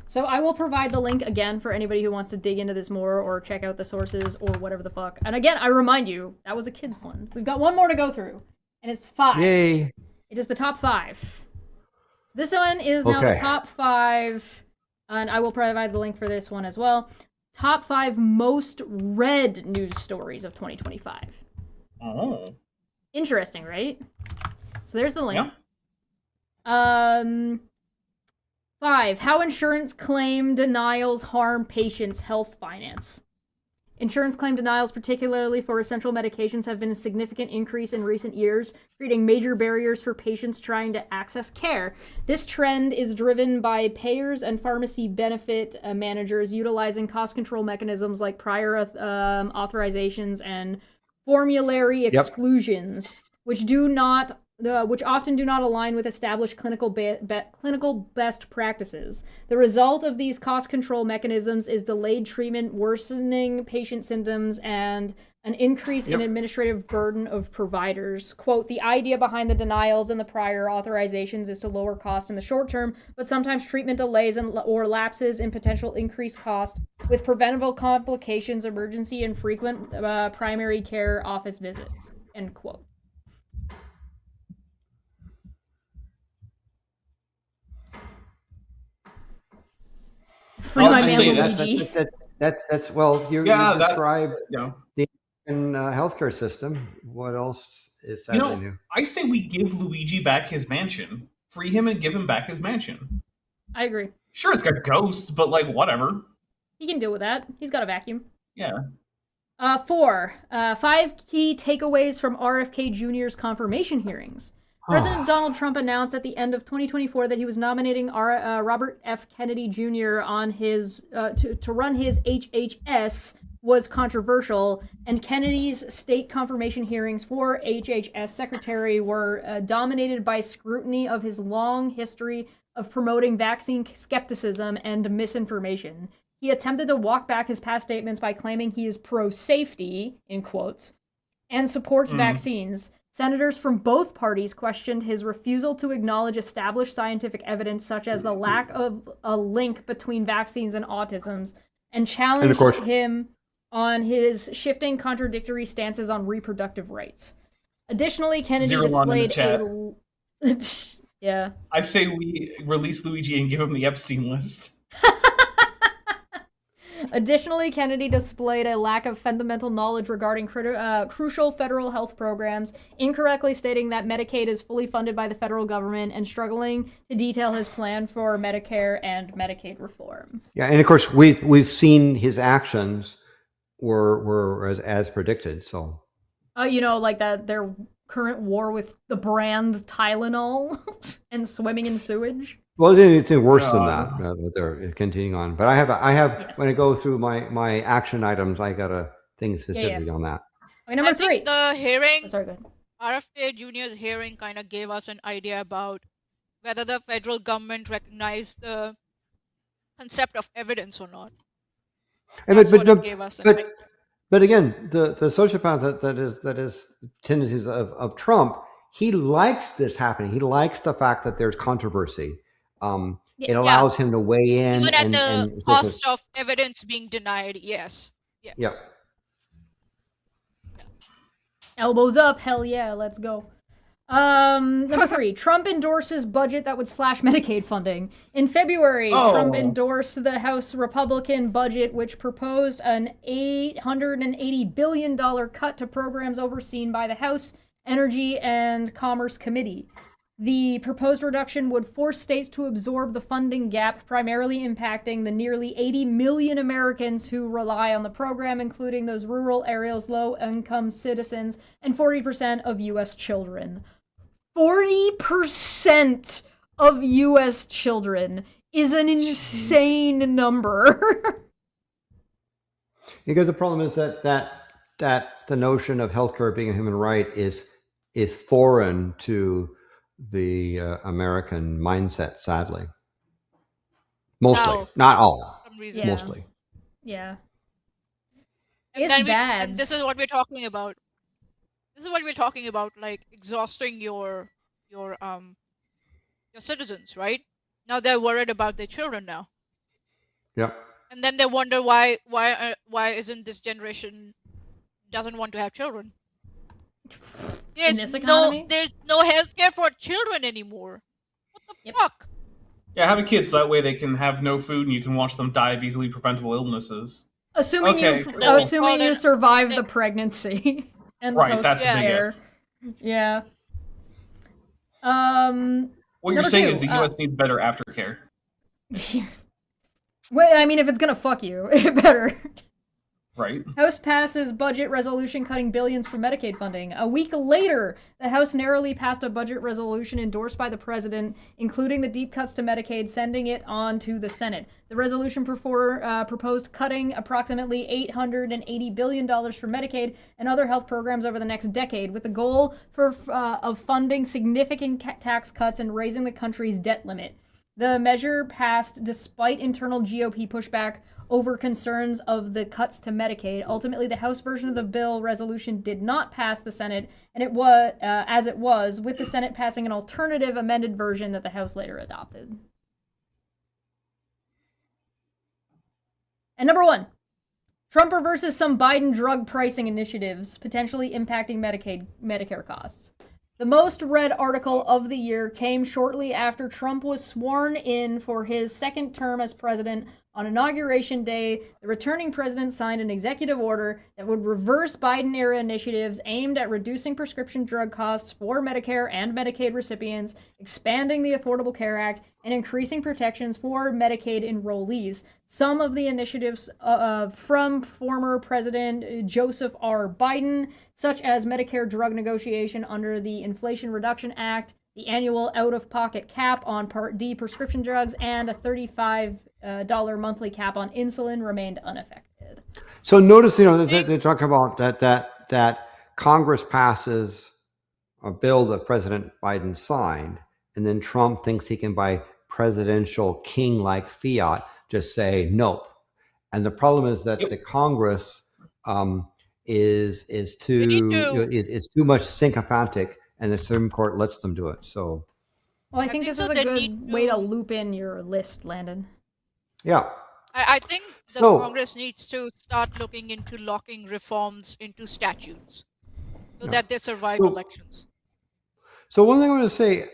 So I will provide the link again for anybody who wants to dig into this more or check out the sources or whatever the fuck. And again, I remind you, that was a kid's one. We've got one more to go through, and it's 5. Yay! It is the top 5. This one is now the Okay. top 5 And I will provide the link for this one as well. Top 5 most read news stories of 2025. Oh. Interesting, right? So there's the link. Yeah. 5. How insurance claim denials harm patients' health finance. Insurance claim denials, particularly for essential medications, have been a significant increase in recent years, creating major barriers for patients trying to access care. This trend is driven by payers and pharmacy benefit managers utilizing cost control mechanisms like prior authorizations and formulary exclusions, which often do not align with established clinical best practices. The result of these cost control mechanisms is delayed treatment, worsening patient symptoms, and an increase in administrative burden of providers. Quote, the idea behind the denials and the prior authorizations is to lower cost in the short term, but sometimes treatment delays or lapses in potential increased cost with preventable complications, emergency, and frequent primary care office visits. End quote. Free my man Luigi. That's well, you described the healthcare system. What else is sadly new? I say we give Luigi back his mansion. Free him and give him back his mansion. I agree. Sure, it's got ghosts, but like whatever. He can deal with that. He's got a vacuum. Yeah. 4. 5 key takeaways from RFK Jr.'s confirmation hearings. President Donald Trump announced at the end of 2024 that he was nominating Robert F. Kennedy Jr. on his to run his HHS was controversial, and Kennedy's state confirmation hearings for HHS secretary were dominated by scrutiny of his long history of promoting vaccine skepticism and misinformation. He attempted to walk back his past statements by claiming he is pro-safety, in quotes, and supports vaccines. Senators from both parties questioned his refusal to acknowledge established scientific evidence, such as the lack of a link between vaccines and autism, and challenged him on his shifting contradictory stances on reproductive rights. Additionally, Kennedy displayed a... yeah. I say we release Luigi and give him the Epstein list. Additionally, Kennedy displayed a lack of fundamental knowledge regarding crucial federal health programs, incorrectly stating that Medicaid is fully funded by the federal government, and struggling to detail his plan for Medicare and Medicaid reform. Yeah, and of course we've seen his actions were as predicted. So, like their current war with the brand Tylenol and swimming in sewage. Well, it's worse than that. They're continuing on, but I have when I go through my action items, I got a thing specifically on that. Okay, number 3. Think the hearing, oh, sorry, go ahead. RFK Jr.'s hearing kind of gave us an idea about whether the federal government recognized the concept of evidence or not. And but again, the sociopath that is tendencies of Trump, he likes this happening. He likes the fact that there's controversy. It allows him to weigh in. Even at the cost of evidence being denied, yes. Yeah. Elbows up, hell yeah, let's go. Number 3, Trump endorses budget that would slash Medicaid funding. In February, Trump endorsed the House Republican budget, which proposed an $880 billion cut to programs overseen by the House Energy and Commerce Committee. The proposed reduction would force states to absorb the funding gap, primarily impacting the nearly 80 million Americans who rely on the program, including those rural areas, low-income citizens, and 40% of U.S. children. 40% of U.S. children is an insane number. Because the problem is that the notion of healthcare being a human right is foreign to the American mindset, sadly. Mostly. Not all. Mostly. Yeah. It's bad. And this is what we're talking about. Like exhausting your citizens, right? Now they're worried about their children now. Yep. And then they wonder why isn't this generation doesn't want to have children? There's no healthcare for children anymore. What the fuck? Yeah, have a kid so that way they can have no food and you can watch them die of easily preventable illnesses. Assuming Okay, you cool. assuming you Called survive an- the pregnancy and Right, that's a big post-care. if. Yeah. What you're Number saying two, is the U.S. needs better aftercare. Well, I mean, if it's gonna fuck you, it better. Right. House passes budget resolution cutting billions from Medicaid funding. A week later, the House narrowly passed a budget resolution endorsed by the president, including the deep cuts to Medicaid, sending it on to the Senate. The resolution proposed cutting approximately $880 billion for Medicaid and other health programs over the next decade, with the goal of funding significant tax cuts and raising the country's debt limit. The measure passed despite internal GOP pushback over concerns of the cuts to Medicaid. Ultimately, the House version of the bill resolution did not pass the Senate, and it was as it was, with the Senate passing an alternative amended version that the House later adopted. And number one, Trump reverses some Biden drug pricing initiatives, potentially impacting Medicare costs. The most read article of the year came shortly after Trump was sworn in for his second term as president. On Inauguration Day, the returning president signed an executive order that would reverse Biden-era initiatives aimed at reducing prescription drug costs for Medicare and Medicaid recipients, expanding the Affordable Care Act, and increasing protections for Medicaid enrollees. Some of the initiatives from former President Joseph R. Biden, such as Medicare drug negotiation under the Inflation Reduction Act, the annual out-of-pocket cap on Part D prescription drugs, and a $35 monthly cap on insulin remained unaffected. So notice, they're talking about that Congress passes a bill that President Biden signed, and then Trump thinks he can, by presidential king-like fiat, just say nope. And the problem is that the Congress is too much sycophantic, and the Supreme Court lets them do it. So, well, I think this is a good way to loop in your list, Landon. Yeah. I think the Congress needs to start looking into locking reforms into statutes so that they survive elections. So one thing I want to say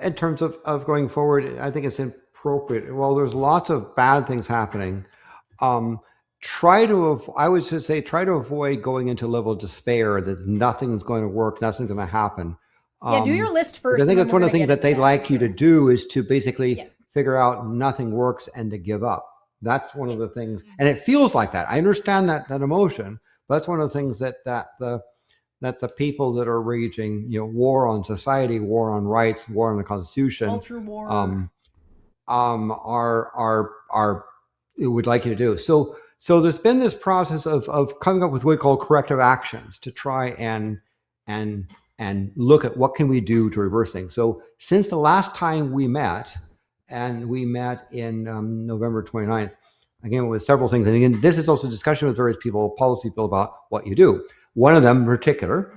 in terms of going forward, I think it's appropriate. Well, there's lots of bad things happening. Try to avoid going into a level of despair that nothing's going to work, nothing's going to happen. Yeah, do your list first. I think that's one of the things that they'd like you to do is to basically figure out nothing works and to give up. That's one of the things, and it feels like that. I understand that emotion, but that's one of the things that the people that are waging, war on society, war on rights, war on the Constitution, culture war, would like you to do. So there's been this process of coming up with what we call corrective actions to try and look at what can we do to reverse things. So since the last time we met, and we met in November 29th, again, with several things. And again, this is also discussion with various people, policy people, about what you do. One of them in particular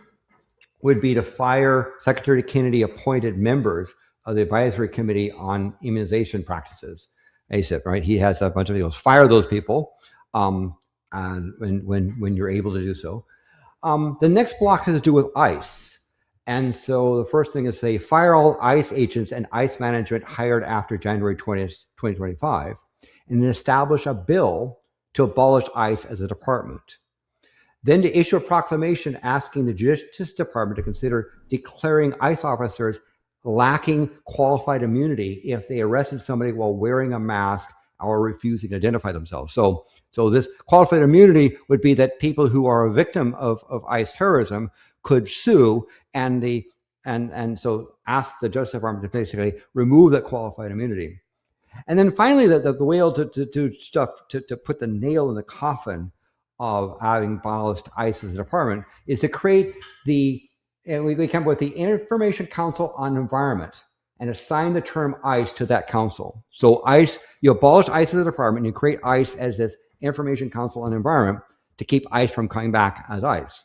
would be to fire Secretary Kennedy appointed members of the Advisory Committee on Immunization Practices, ACIP, right? He has a bunch of people. Fire those people and when you're able to do so. The next block has to do with ICE. And so the first thing is say, fire all ICE agents and ICE management hired after January 20th, 2025, and then establish a bill to abolish ICE as a department. Then to issue a proclamation asking the Justice Department to consider declaring ICE officers lacking qualified immunity if they arrested somebody while wearing a mask or refusing to identify themselves. So this qualified immunity would be that people who are a victim of ICE terrorism could sue, and so ask the Justice Department to basically remove that qualified immunity. And then finally, the way to do stuff to put the nail in the coffin of having abolished ICE as a department is to create we come up with the Information Council on Environment and assign the term ICE to that council. So ICE, you abolish ICE as a department, and you create ICE as this Information Council on Environment to keep ICE from coming back as ICE.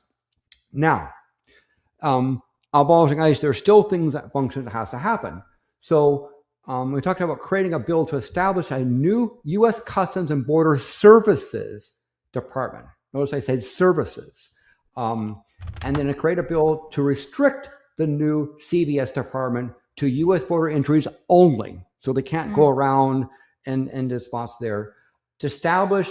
Now, abolishing ICE, there are still things that function that has to happen. So we talked about creating a bill to establish a new U.S. Customs and Border Services Department. Notice I said services. And then to create a bill to restrict the new CBS department to U.S. border entries only. so they can't go around and do spots there. To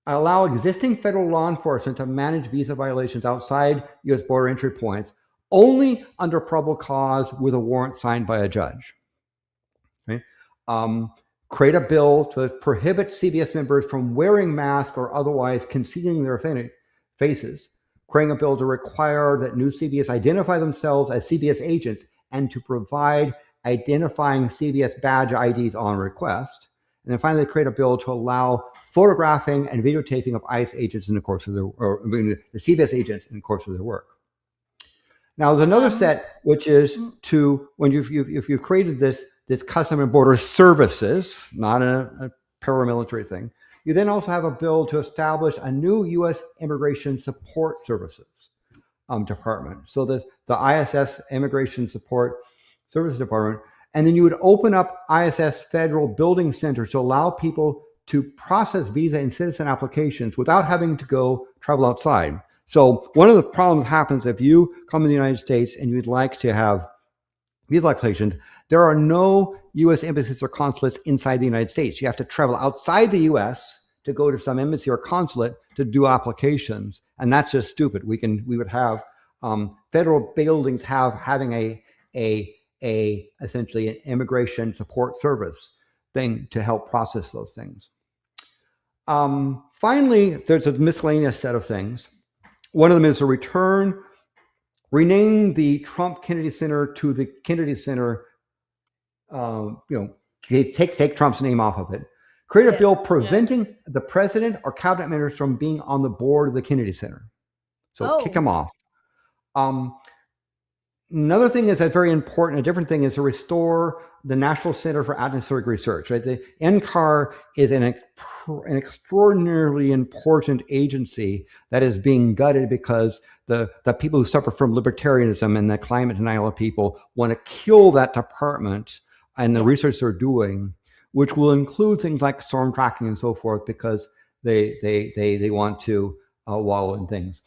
allow existing federal law enforcement to manage visa violations outside U.S. border entry points only under probable cause with a warrant signed by a judge. Right? Create a bill to prohibit CBS members from wearing masks or otherwise concealing their faces. Creating a bill to require that new CBS identify themselves as CBS agents and to provide identifying CBS badge IDs on request. And then finally, create a bill to allow photographing and videotaping of ICE agents in the course of the CBS agents in the course of their work. Now, there's another set, which is when you've created this Custom and Border Services, not a paramilitary thing, you then also have a bill to establish a new U.S. Immigration Support Services department. So the ISS, Immigration Support Services Department, and then you would open up ISS federal building centers to allow people to process visa and citizen applications without having to go travel outside. So one of the problems happens if you come to the United States and you'd like to have visa applications, there are no U.S. embassies or consulates inside the United States. You have to travel outside the U.S. to go to some embassy or consulate to do applications, and that's just stupid. We would have federal buildings having essentially an immigration support service thing to help process those things. Finally, there's a miscellaneous set of things. One of them is to rename the Trump Kennedy Center to the Kennedy Center. Take Trump's name off of it. Create a bill preventing the president or cabinet members from being on the board of the Kennedy Center. So kick them off. Another thing is that's very important. A different thing is to restore the National Center for Atmospheric Research. Right, the NCAR is an extraordinarily important agency that is being gutted because the people who suffer from libertarianism and the climate denial of people want to kill that department and the research they're doing, which will include things like storm tracking and so forth, because they want to wallow in things.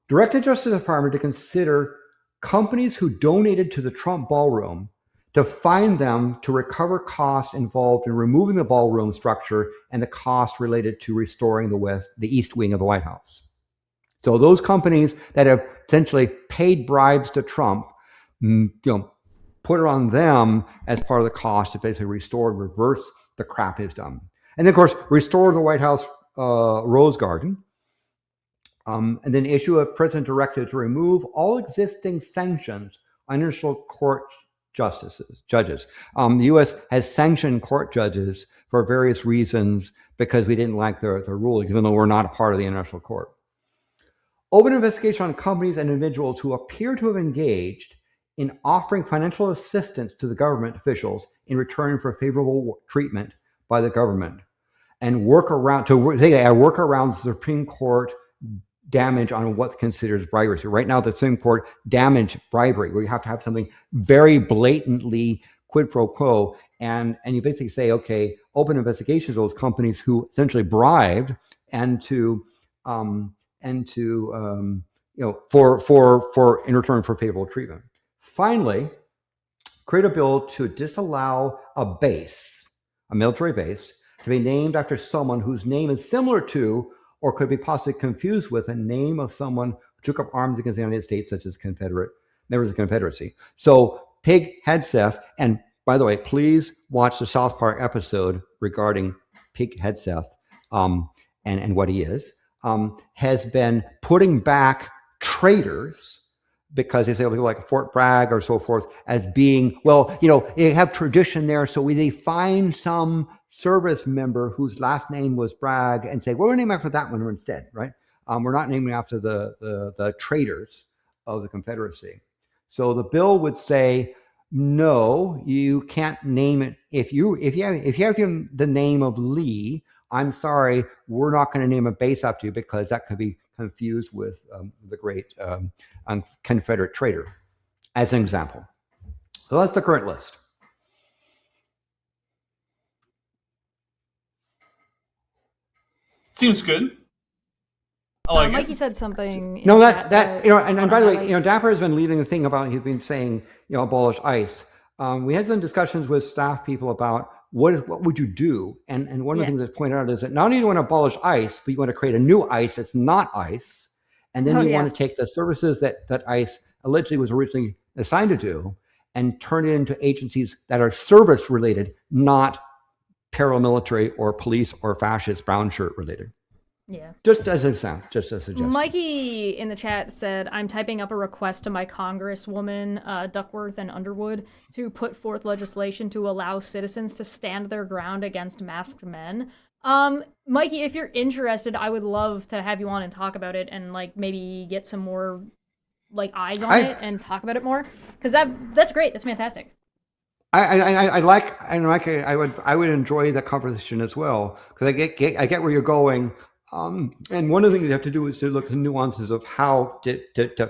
Direct the Justice Department to consider companies who donated to the Trump ballroom, to fine them to recover costs involved in removing the ballroom structure and the cost related to restoring the east wing of the White House. So those companies that have essentially paid bribes to Trump, put it on them as part of the cost to basically reverse the crap he's done. And then, of course, restore the White House Rose Garden. And then issue a president directive to remove all existing sanctions on international court judges. The U.S. has sanctioned court judges for various reasons because we didn't like their ruling, even though we're not a part of the international court. Open investigation on companies and individuals who appear to have engaged in offering financial assistance to the government officials in return for favorable treatment by the government, and work around the Supreme Court damage on what considers bribery. So right now, the Supreme Court damage bribery, where you have to have something very blatantly quid pro quo, and you basically say, okay, open investigations of those companies who essentially bribed for in return for favorable treatment. Finally, create a bill to disallow a military base, to be named after someone whose name is similar to or could be possibly confused with a name of someone who took up arms against the United States, such as members of the Confederacy. So Pig Hegseth, and by the way, please watch the South Park episode regarding Pig Hegseth and what he is, has been putting back traitors, because they say people like Fort Bragg or so forth as being, they have tradition there, so they find some service member whose last name was Bragg and say, well, we're naming after that one instead, right? We're not naming after the traitors of the Confederacy. So the bill would say, no, you can't name it. If you have the name of Lee, I'm sorry, we're not going to name a base after you, because that could be confused with the great Confederate traitor, as an example. So that's the current list. Seems good. I like Mikey it. said something. No, and by the way, Dapper has been leading the thing about, he's been saying, abolish ICE. we had some discussions with staff people about what would you do, and one of the things that's pointed out is that not only do you want to abolish ICE, but you want to create a new ICE that's not ICE, and then you want to take the services that ICE allegedly was originally assigned to do and turn it into agencies that are service related, not paramilitary or police or fascist brown shirt related. Yeah. Just as a sound, just as a suggestion. Mikey in the chat said, I'm typing up a request to my congresswoman, Duckworth and Underwood, to put forth legislation to allow citizens to stand their ground against masked men. Mikey, if you're interested, I would love to have you on and talk about it and like maybe get some more like eyes on it and talk about it more. Because that's great. That's fantastic. I would enjoy that conversation as well, because I get where you're going. And one of the things you have to do is to look at the nuances of how to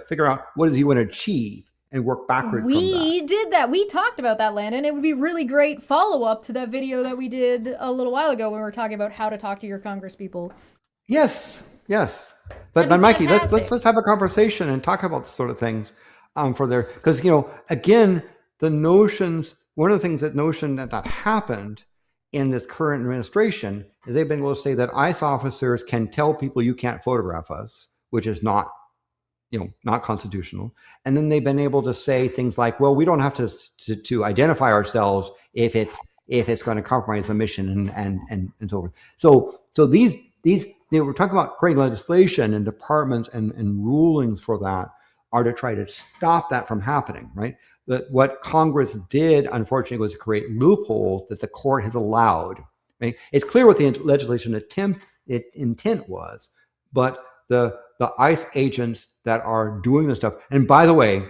figure out what does he want to achieve and work backward from that. We did that. We talked about that, Landon. It would be really great follow-up to that video that we did a little while ago when we were talking about how to talk to your congresspeople. Yes. But Mikey, let's have a conversation and talk about sort of things for there, because again, the notions. One of the things that happened in this current administration is they've been able to say that ICE officers can tell people you can't photograph us, which is not constitutional. And then they've been able to say things like, well, we don't have to identify ourselves if it's going to compromise the mission and so forth. So these we're talking about creating legislation and departments and rulings for that are to try to stop that from happening, right? That what Congress did, unfortunately, was create loopholes that the court has allowed. Right? It's clear what the legislation intent was, but the ICE agents that are doing this stuff. And by the way,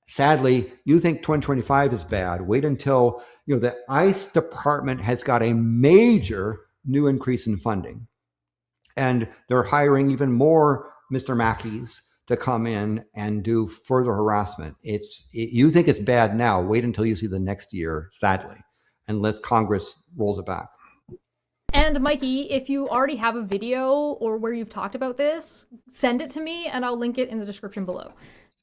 sadly, you think 2025 is bad. Wait until the ICE department has got a major new increase in funding, and they're hiring even more Mr. Mackeys to come in and do further harassment. You think it's bad now. Wait until you see the next year, sadly, unless Congress rolls it back. And Mikey, if you already have a video or where you've talked about this, send it to me and I'll link it in the description below.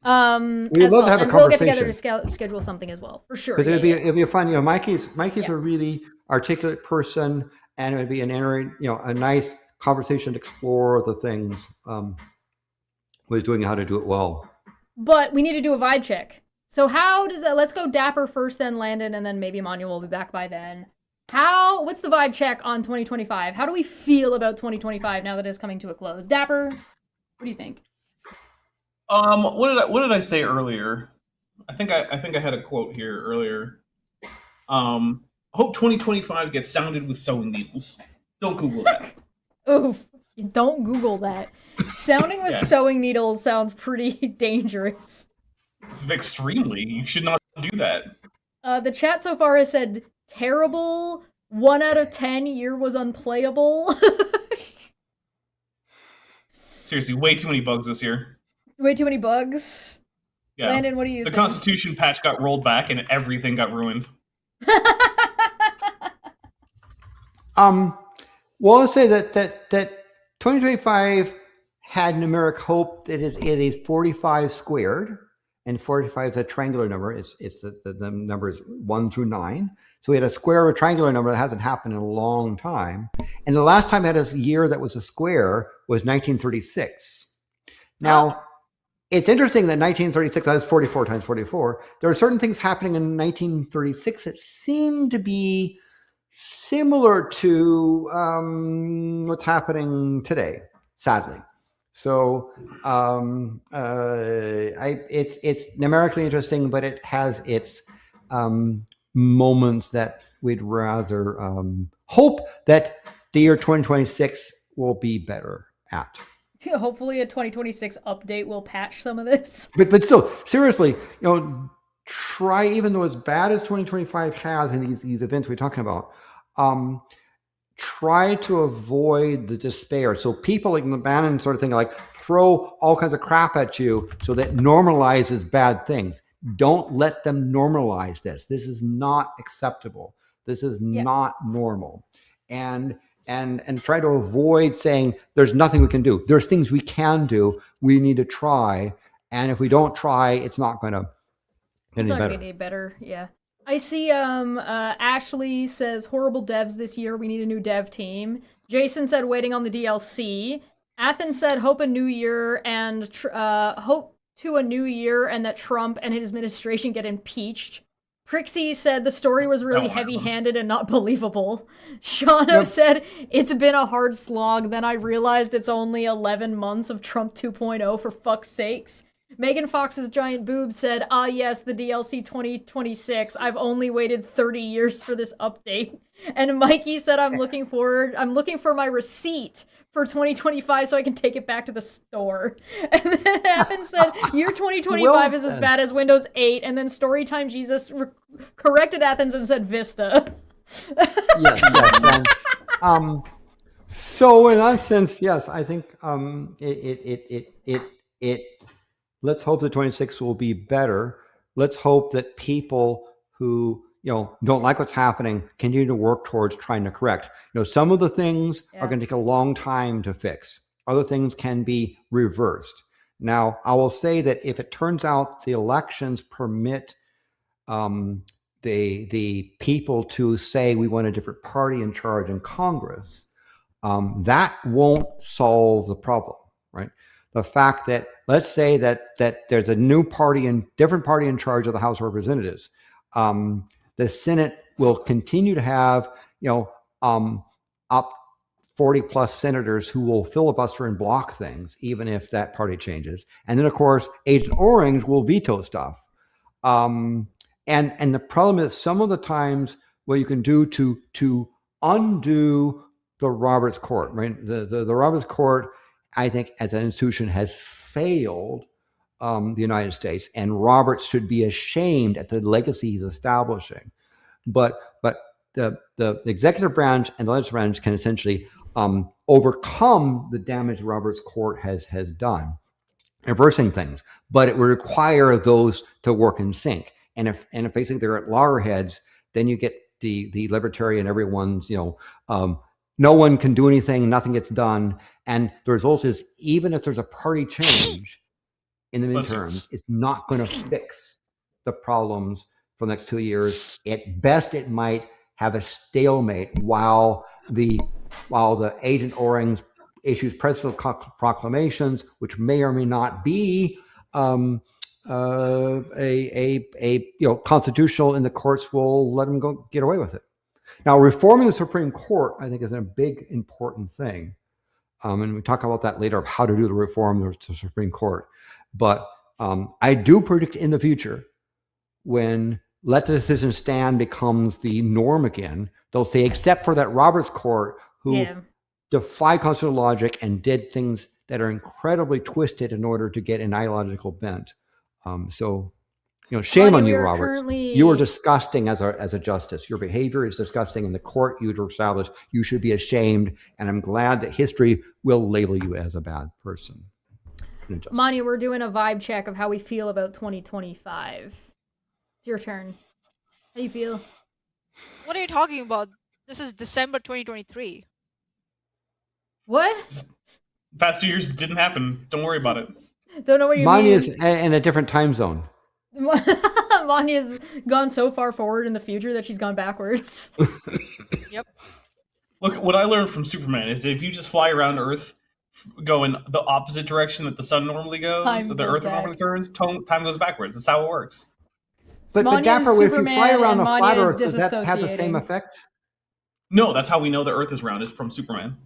We'd love to have a conversation. We'll get together to schedule something as well, for sure. Because it'd be fun. Mikey's a really articulate person, and it would be a nice conversation to explore the things. Was doing how to do it well. But we need to do a vibe check. So how does that? Let's go Dapper first, then Landon, and then maybe Maanyaa will be back by then. What's the vibe check on 2025? How do we feel about 2025 now that it's coming to a close? Dapper, what do you think? What did I say earlier? I think I had a quote here earlier. Hope 2025 gets sounded with sewing needles. Don't Google that. Oof. Don't Google that. Sounding with sewing needles sounds pretty dangerous. Extremely. You should not do that. The chat so far has said, terrible, 1 out of 10, year was unplayable. Seriously, way too many bugs this year. Way too many bugs? Yeah. Landon, what do you think? The Constitution patch got rolled back and everything got ruined. Well, I'll say that 2025 had numeric hope that it is 45 squared, and 45 is a triangular number. It's the number is 1 through 9. So we had a square or a triangular number that hasn't happened in a long time. And the last time I had a year that was a square was 1936. Now, it's interesting that 1936, that was 44 times 44. There are certain things happening in 1936 that seem to be similar to what's happening today, sadly. So it's numerically interesting, but it has its moments that we'd rather hope that the year 2026 will be better at. Hopefully a 2026 update will patch some of this. But still, seriously, try, even though as bad as 2025 has in these events we're talking about, try to avoid the despair. So people like the Bannon sort of thing, like throw all kinds of crap at you so that normalizes bad things. Don't let them normalize this. This is not acceptable. This is not normal. And try to avoid saying there's nothing we can do. There's things we can do. We need to try. And if we don't try, it's not going to get any better. Yeah. I see Ashley says horrible devs this year. We need a new dev team. Jason said waiting on the DLC. Athens said hope a new year and hope to a new year and that Trump and his administration get impeached. Prixie said the story was really heavy-handed and not believable. Shauno said it's been a hard slog. Then I realized it's only 11 months of Trump 2.0 for fuck's sakes. Megan Fox's giant boob said, "Ah, yes, the DLC 2026. I've only waited 30 years for this update." And Mikey said, I'm looking for my receipt for 2025 so I can take it back to the store." And then Athens said, "Year 2025 is as bad as Windows 8." And then Storytime Jesus corrected Athens and said Vista. Yes. And, so in that sense, yes, I think let's hope the 26 will be better. Let's hope that people who don't like what's happening continue to work towards trying to correct. Some of the things are going to take a long time to fix. Other things can be reversed. Now, I will say that if it turns out the elections permit the people to say we want a different party in charge in Congress, that won't solve the problem, right? The fact that, let's say that there's a new party and different party in charge of the House of Representatives, the Senate will continue to have, up 40 plus senators who will filibuster and block things, even if that party changes. And then, of course, Agent Orange will veto stuff. And the problem is some of the times what you can do to undo the Roberts Court, right? The Roberts Court, I think, as an institution, has failed the United States, and Roberts should be ashamed at the legacy he's establishing. But the executive branch and the legislative branch can essentially overcome the damage Roberts Court has done, reversing things. But it would require those to work in sync. And if basically they're at loggerheads, then you get the libertarian, everyone's, no one can do anything, nothing gets done. And the result is, even if there's a party change in the midterms, it's not going to fix the problems for the next 2 years. At best, it might have a stalemate while the Agent Orange issues presidential proclamations, which may or may not be constitutional, and the courts will let them go get away with it. Now, reforming the Supreme Court, I think, is a big, important thing. And we talk about that later, of how to do the reform of the Supreme Court. But I do predict in the future, when let the decision stand becomes the norm again, they'll say, except for that Roberts Court, who defied constitutional logic and did things that are incredibly twisted in order to get an ideological bent. Shame on you, Roberts. You are disgusting as a justice. Your behavior is disgusting. In the court you established, you should be ashamed. And I'm glad that history will label you as a bad person. Maanyaa, we're doing a vibe check of how we feel about 2025. It's your turn. How do you feel? What are you talking about? This is December 2023. What? Past 2 years didn't happen. Don't worry about it. Don't know what you Maanyaa mean. is in a different time zone. Maanya's gone so far forward in the future that she's gone backwards. Yep. Look, what I learned from Superman is if you just fly around Earth, go in the opposite direction that the sun normally goes, so the Earth normally turns, time goes backwards. That's how it works. But Dapper, if you fly around a flat Earth, does that have the same effect? No, that's how we know the Earth is round, is from Superman.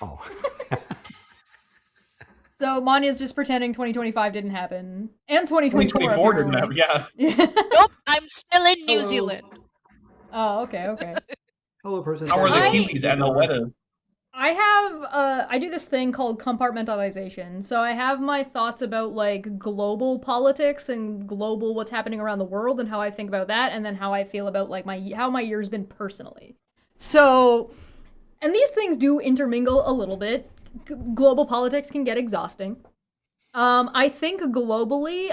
Oh. So Maanya's just pretending 2025 didn't happen. And 2024 didn't happen, yeah. Nope, I'm still in New Zealand. Oh, okay. Hello, person. How are the Kiwis and the Wetas? I do this thing called compartmentalization. So I have my thoughts about like global politics and global what's happening around the world and how I think about that, and then how I feel about like how my year's been personally. So, and these things do intermingle a little bit. Global politics can get exhausting. I think globally,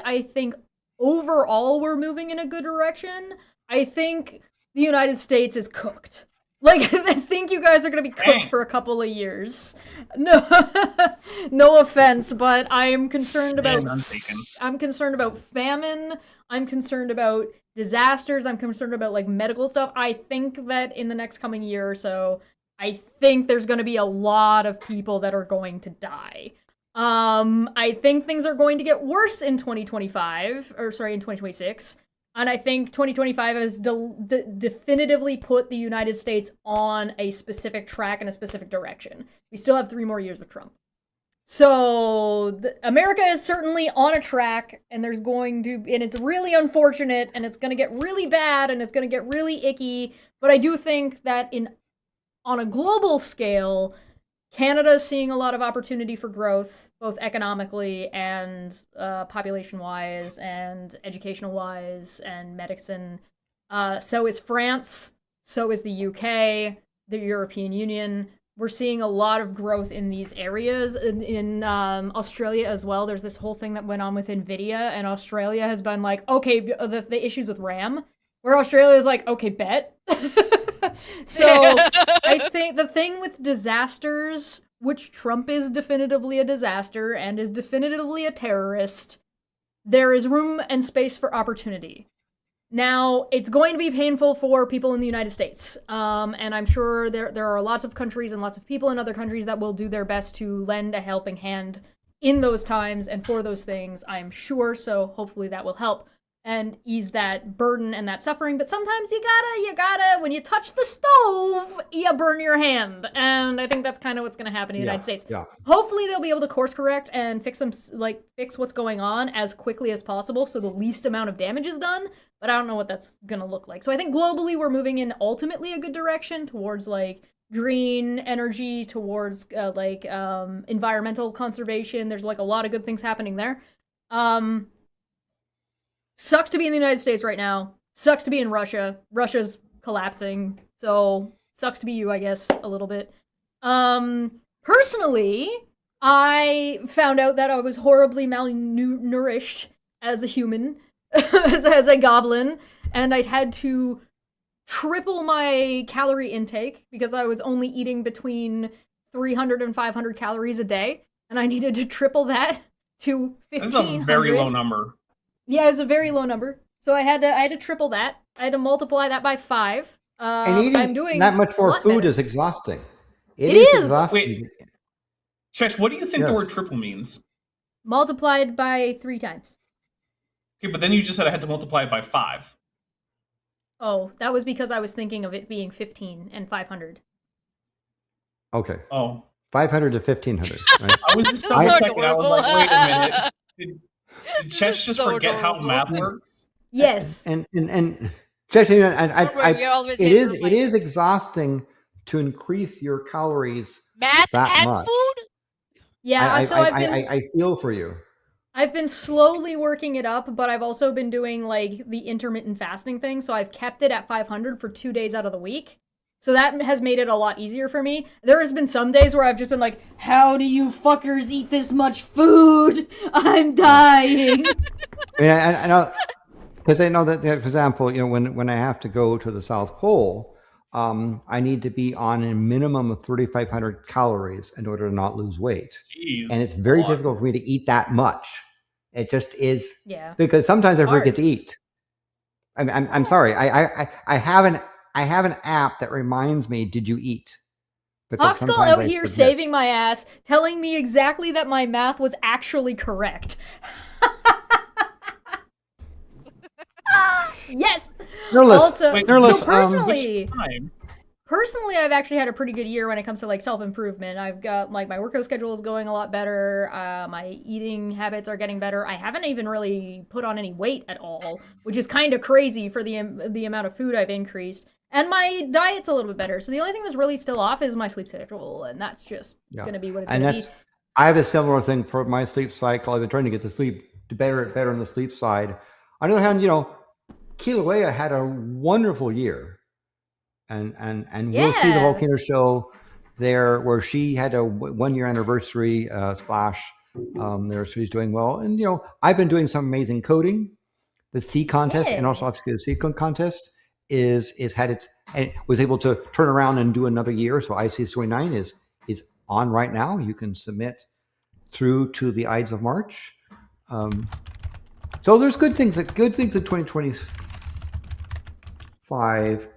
overall we're moving in a good direction. I think the United States is cooked. Like, I think you guys are going to be cooked for a couple of years. No, no offense, but I'm concerned about famine. I'm concerned about disasters. I'm concerned about like medical stuff. I think that in the next coming year or so, I think there's going to be a lot of people that are going to die. I think things are going to get worse in 2025, or sorry, in 2026. And I think 2025 has definitively put the United States on a specific track and a specific direction. We still have 3 more years with Trump. So America is certainly on a track, and it's really unfortunate, and it's going to get really bad, and it's going to get really icky. But I do think that on a global scale, Canada is seeing a lot of opportunity for growth, both economically and population-wise and educational-wise and medicine. So is France. So is the UK, the European Union. We're seeing a lot of growth in these areas. In Australia as well, there's this whole thing that went on with NVIDIA, and Australia has been like, okay, the issues with RAM, where Australia is like, okay, bet. So I think the thing with disasters, which Trump is definitively a disaster and is definitively a terrorist, there is room and space for opportunity. Now, it's going to be painful for people in the United States, and I'm sure there are lots of countries and lots of people in other countries that will do their best to lend a helping hand in those times and for those things, I'm sure, so hopefully that will help and ease that burden and that suffering. But sometimes you gotta, when you touch the stove, you burn your hand. And I think that's kind of what's going to happen in the United States. Yeah. Hopefully they'll be able to course correct and fix what's going on as quickly as possible so the least amount of damage is done. But I don't know what that's going to look like. So I think globally we're moving in ultimately a good direction towards like green energy, towards environmental conservation. There's like a lot of good things happening there. Sucks to be in the United States right now. Sucks to be in Russia. Russia's collapsing. So, sucks to be you, I guess, a little bit. Personally, I found out that I was horribly malnourished as a human, as a goblin, and I'd had to triple my calorie intake because I was only eating between 300 and 500 calories a day, and I needed to triple that to 1,500. That's a very low number. Yeah, it's a very low number. So I had to triple that. I had to multiply that by 5. And eating I'm doing that much more food better. is exhausting. It is exhausting. Wait, Chesh, what do you think the Yes. word triple means? Multiplied by 3 times. Okay, but then you just said I had to multiply it by 5. Oh, that was because I was thinking of it being 15 and 500. Okay. Oh. 500 to 1,500. Right? I was just This double is so checking. I was like, wait a minute. Did This Chesh is just so forget how adorable. math works? Yes. And especially, Don't worry, you're always it here is to it remind is me. exhausting to increase your calories Math that and much. food? Yeah, I feel for you. I've been slowly working it up, but I've also been doing like the intermittent fasting thing, so I've kept it at 500 for 2 days out of the week. So that has made it a lot easier for me. There has been some days where I've just been like, how do you fuckers eat this much food? I'm dying. I mean, I know, because I know that, for example, when I have to go to the South Pole, I need to be on a minimum of 3,500 calories in order to not lose weight. Jeez. And it's very a lot. difficult for me to eat that much. It just is. Yeah. Because sometimes I Hard. forget to eat. I'm sorry. I have an app that reminds me, did you eat? Because Hawkskull sometimes out I here forget. saving my ass, telling me exactly that my math was actually correct. Yes. Nerlus, Also, Wait, Nerlus, so personally, Which time? personally, I've actually had a pretty good year when it comes to like self-improvement. I've got like my workout schedule is going a lot better. My eating habits are getting better. I haven't even really put on any weight at all, which is kind of crazy for the amount of food I've increased. And my diet's a little bit better. So the only thing that's really still off is my sleep schedule, and that's just going to be what it's going to be. I have a similar thing for my sleep cycle. I've been trying to get to sleep better on the sleep side. On the other hand, Kilauea had a wonderful year, and we'll see the Yeah. volcano show there where she had a 1-year anniversary splash there. So she's doing well, and I've been doing some amazing coding. The C contest, and also obviously the C contest is had its, and was able to turn around and do another year. So ICS 29 is on right now. You can submit through to the Ides of March. So there's good things in 2020 5.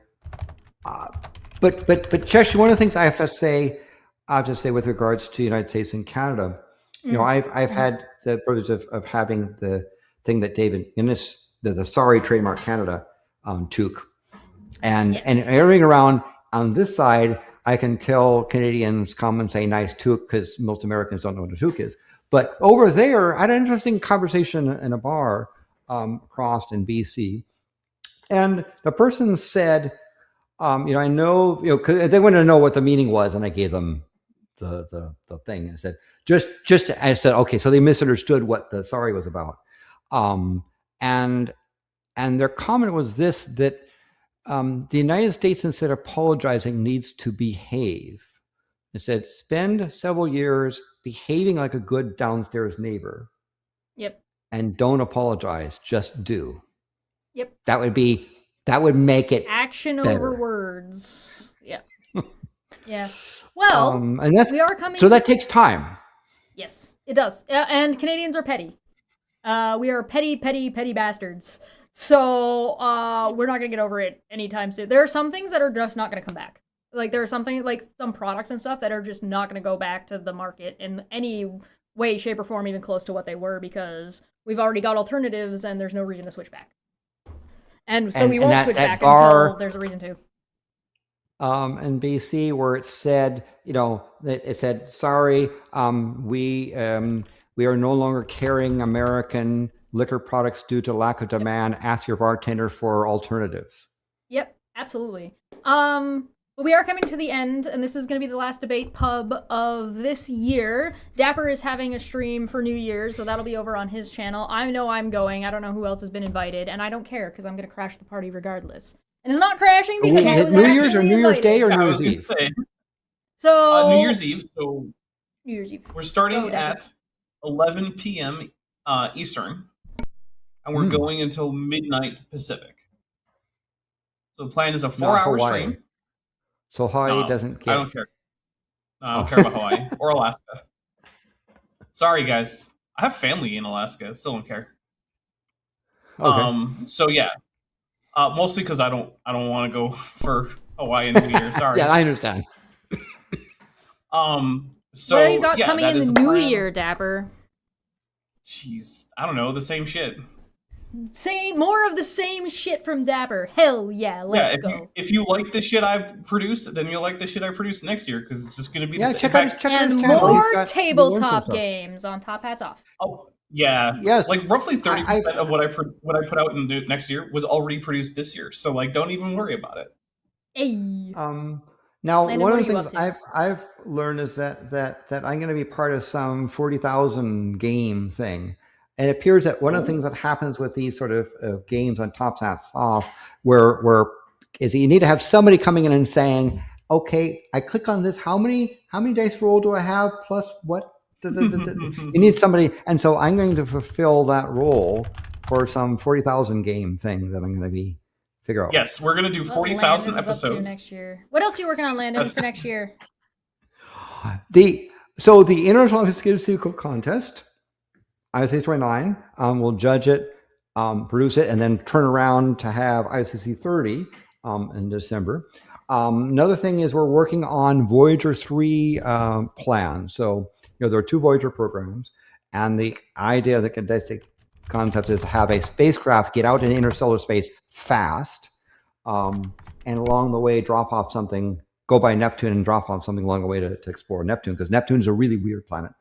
But Cheshire, one of the things I have to say with regards to the United States and Canada, I've had the privilege of having the thing that David Innes, the Sorry Trademark Canada toque, and airing around on this side, I can tell Canadians come and say nice toque because most Americans don't know what a toque is. But over there, I had an interesting conversation in a bar across in BC, and the person said, I know, cause they wanted to know what the meaning was, and I gave them the thing and said, I said, okay, so they misunderstood what the sorry was about. And their comment was this, that the United States, instead of apologizing, needs to behave. It said, spend several years behaving like a good downstairs neighbor. Yep. And don't apologize, just do. Yep. That would make it action better. Over words. Yeah. Yeah. Well, and we are coming. So that takes time. Yes, it does. And Canadians are petty. We are petty bastards. So we're not gonna get over it anytime soon. There are some things that are just not gonna come back. Like there are something like some products and stuff that are just not gonna go back to the market in any way, shape, or form, even close to what they were, because we've already got alternatives and there's no reason to switch back. And so we won't switch back until there's a reason to. In BC, where it said, it said, sorry, we are no longer carrying American liquor products due to lack of demand. Ask your bartender for alternatives. Yep, absolutely. We are coming to the end, and this is going to be the last debate pub of this year. Dapper is having a stream for New Year's, so that'll be over on his channel. I know I'm going. I don't know who else has been invited, and I don't care because I'm going to crash the party regardless. And it's not crashing because I was New Year's or New Year's Day or New Year's Eve? So New Year's Eve. So New Year's Eve. We're starting at 11 p.m. Eastern, and we're going until midnight Pacific. So the plan is a 4-hour stream. So Hawaii doesn't get... I don't care. No, I don't care about Hawaii or Alaska. Sorry, guys. I have family in Alaska. Still don't care. Okay. So yeah, mostly because I don't want to go for Hawaii in New Year. Sorry. Yeah, I understand. So what do you got coming in the new plan. year, Dapper? Jeez, I don't know. The same shit. More of the same shit from Dapper. Hell yeah, let's go. If you like the shit I produce, then you'll like the shit I produce next year, because it's just going to be the same. Check out and his channel. More tabletop games on Top Hats Off. Oh yeah, yes. Like roughly 30% of what I put out in the next year was already produced this year. So like, don't even worry about it. Hey. Now, Landon, one of the things I've learned is that I'm going to be part of some 40,000 game thing. And it appears that one of the things that happens with these sort of games on Top Hats Off, where is you need to have somebody coming in and saying, okay, I click on this. How many dice roll do I have? Plus what? You need somebody. And so I'm going to fulfill that role for some 40,000 game thing that I'm going to be figure out. Yes, we're going to do 40,000 episodes next year. What else are you working on, Landon, for next year? The International Statistical Contest, ISC 29, we'll judge it, produce it, and then turn around to have ISC 30 in December. Another thing is we're working on Voyager 3 plans. So, there are 2 Voyager programs, and the idea of the Cadesic concept is to have a spacecraft get out in interstellar space fast, and along the way drop off something, go by Neptune and drop off something along the way to explore Neptune, because Neptune is a really weird planet.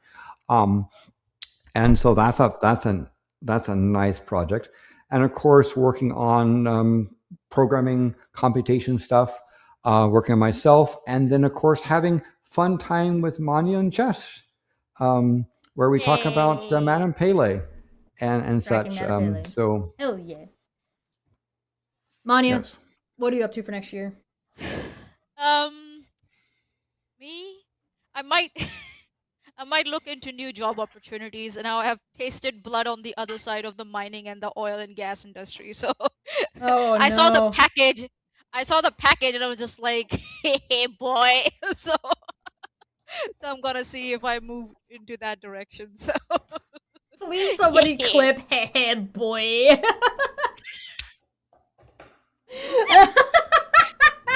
And so that's a nice project. And of course, working on programming, computation stuff, working on myself, and then of course having fun time with Maanyaa and Chess, where we talk about Man and Pele and such. So hell yeah. Maanyaa, yes. What are you up to for next year? Me? I might look into new job opportunities, and now I have tasted blood on the other side of the mining and the oil and gas industry. So I saw the package. And I was just like, hey boy. So I'm gonna see if I move into that direction. So please somebody clip hey boy.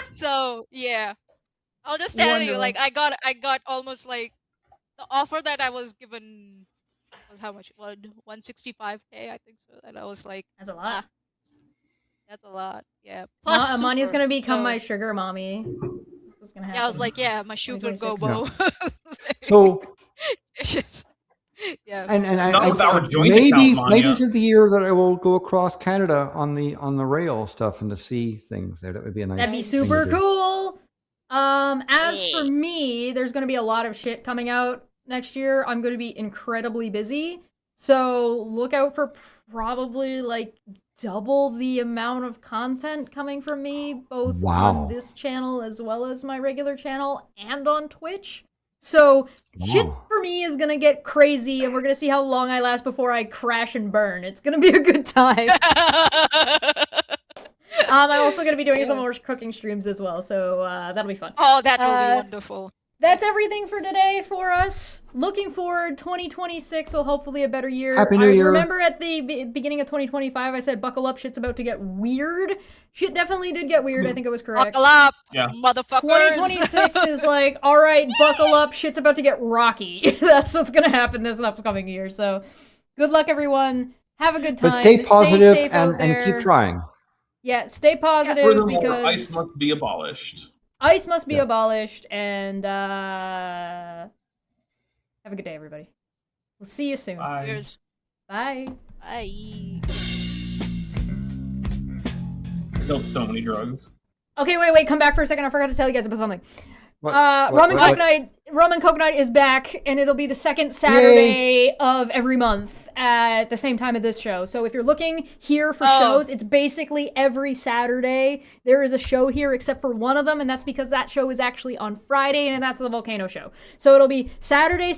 So yeah, I'll just tell you, Wonderful. like I got almost like the offer that I was given was how much? 165K, I think so. And I was like, That's a lot. that's a lot. Yeah. Plus Manya's super, gonna become so- my sugar mommy. That's what's gonna happen. Yeah, I was like, yeah, my sugar 2026. gobo. So, It's just, yeah. and Not with our joint maybe account, maybe Maanyaa. this is the year that I will go across Canada on the rail stuff and to see things there. That would be a nice. That'd be thing to super do. cool. As for Yeah. me, there's gonna be a lot of shit coming out next year. I'm gonna be incredibly busy. So look out for probably like double the amount of content coming from me, both Wow. on this channel as well as my regular channel and on Twitch. So shit Wow. for me is gonna get crazy, and we're gonna see how long I last before I crash and burn. It's gonna be a good time. I'm also going to be doing some more cooking streams as well, so that'll be fun. Oh, that will be wonderful. That's everything for today for us. Looking forward, 2026 will hopefully a better year. Happy New Year. I remember at the beginning of 2025, I said, buckle up, shit's about to get weird. Shit definitely did get weird, I think it was correct. Buckle up, Yeah. motherfuckers. 2026 is like, all right, buckle up, shit's about to get rocky. That's what's going to happen this upcoming year. So good luck, everyone. Have a good time. But stay positive safe out and keep there. trying. Yeah, stay positive Furthermore, because ice must be abolished. ice must be Yeah. abolished, and have a good day, everybody. We'll see you soon. Bye. Cheers. Bye. Bye. I killed so many drugs. Okay, wait, come back for a second. I forgot to tell you guys about something. What- Rum and what- Coke Night. Rum and Coke Night is back, and it'll be the second Saturday of every month at the same time of this show. So if you're looking here for shows, it's basically every Saturday. There is a show here except for one of them, and that's because that show is actually on Friday, and that's the Volcano show. So it'll be Saturday,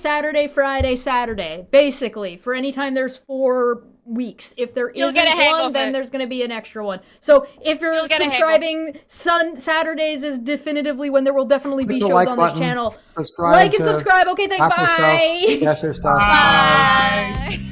Friday, Saturday, basically, for any time there's 4 weeks. If there You'll isn't get a hang one, of then it. there's going to be an extra one. So if you're You'll get a hang of it. subscribing, Saturdays is definitively when there will definitely be Click the shows like on this button, channel. subscribe Like and to subscribe. Okay, thanks. Apple Bye. stuff, Dasher stuff. Bye. Bye.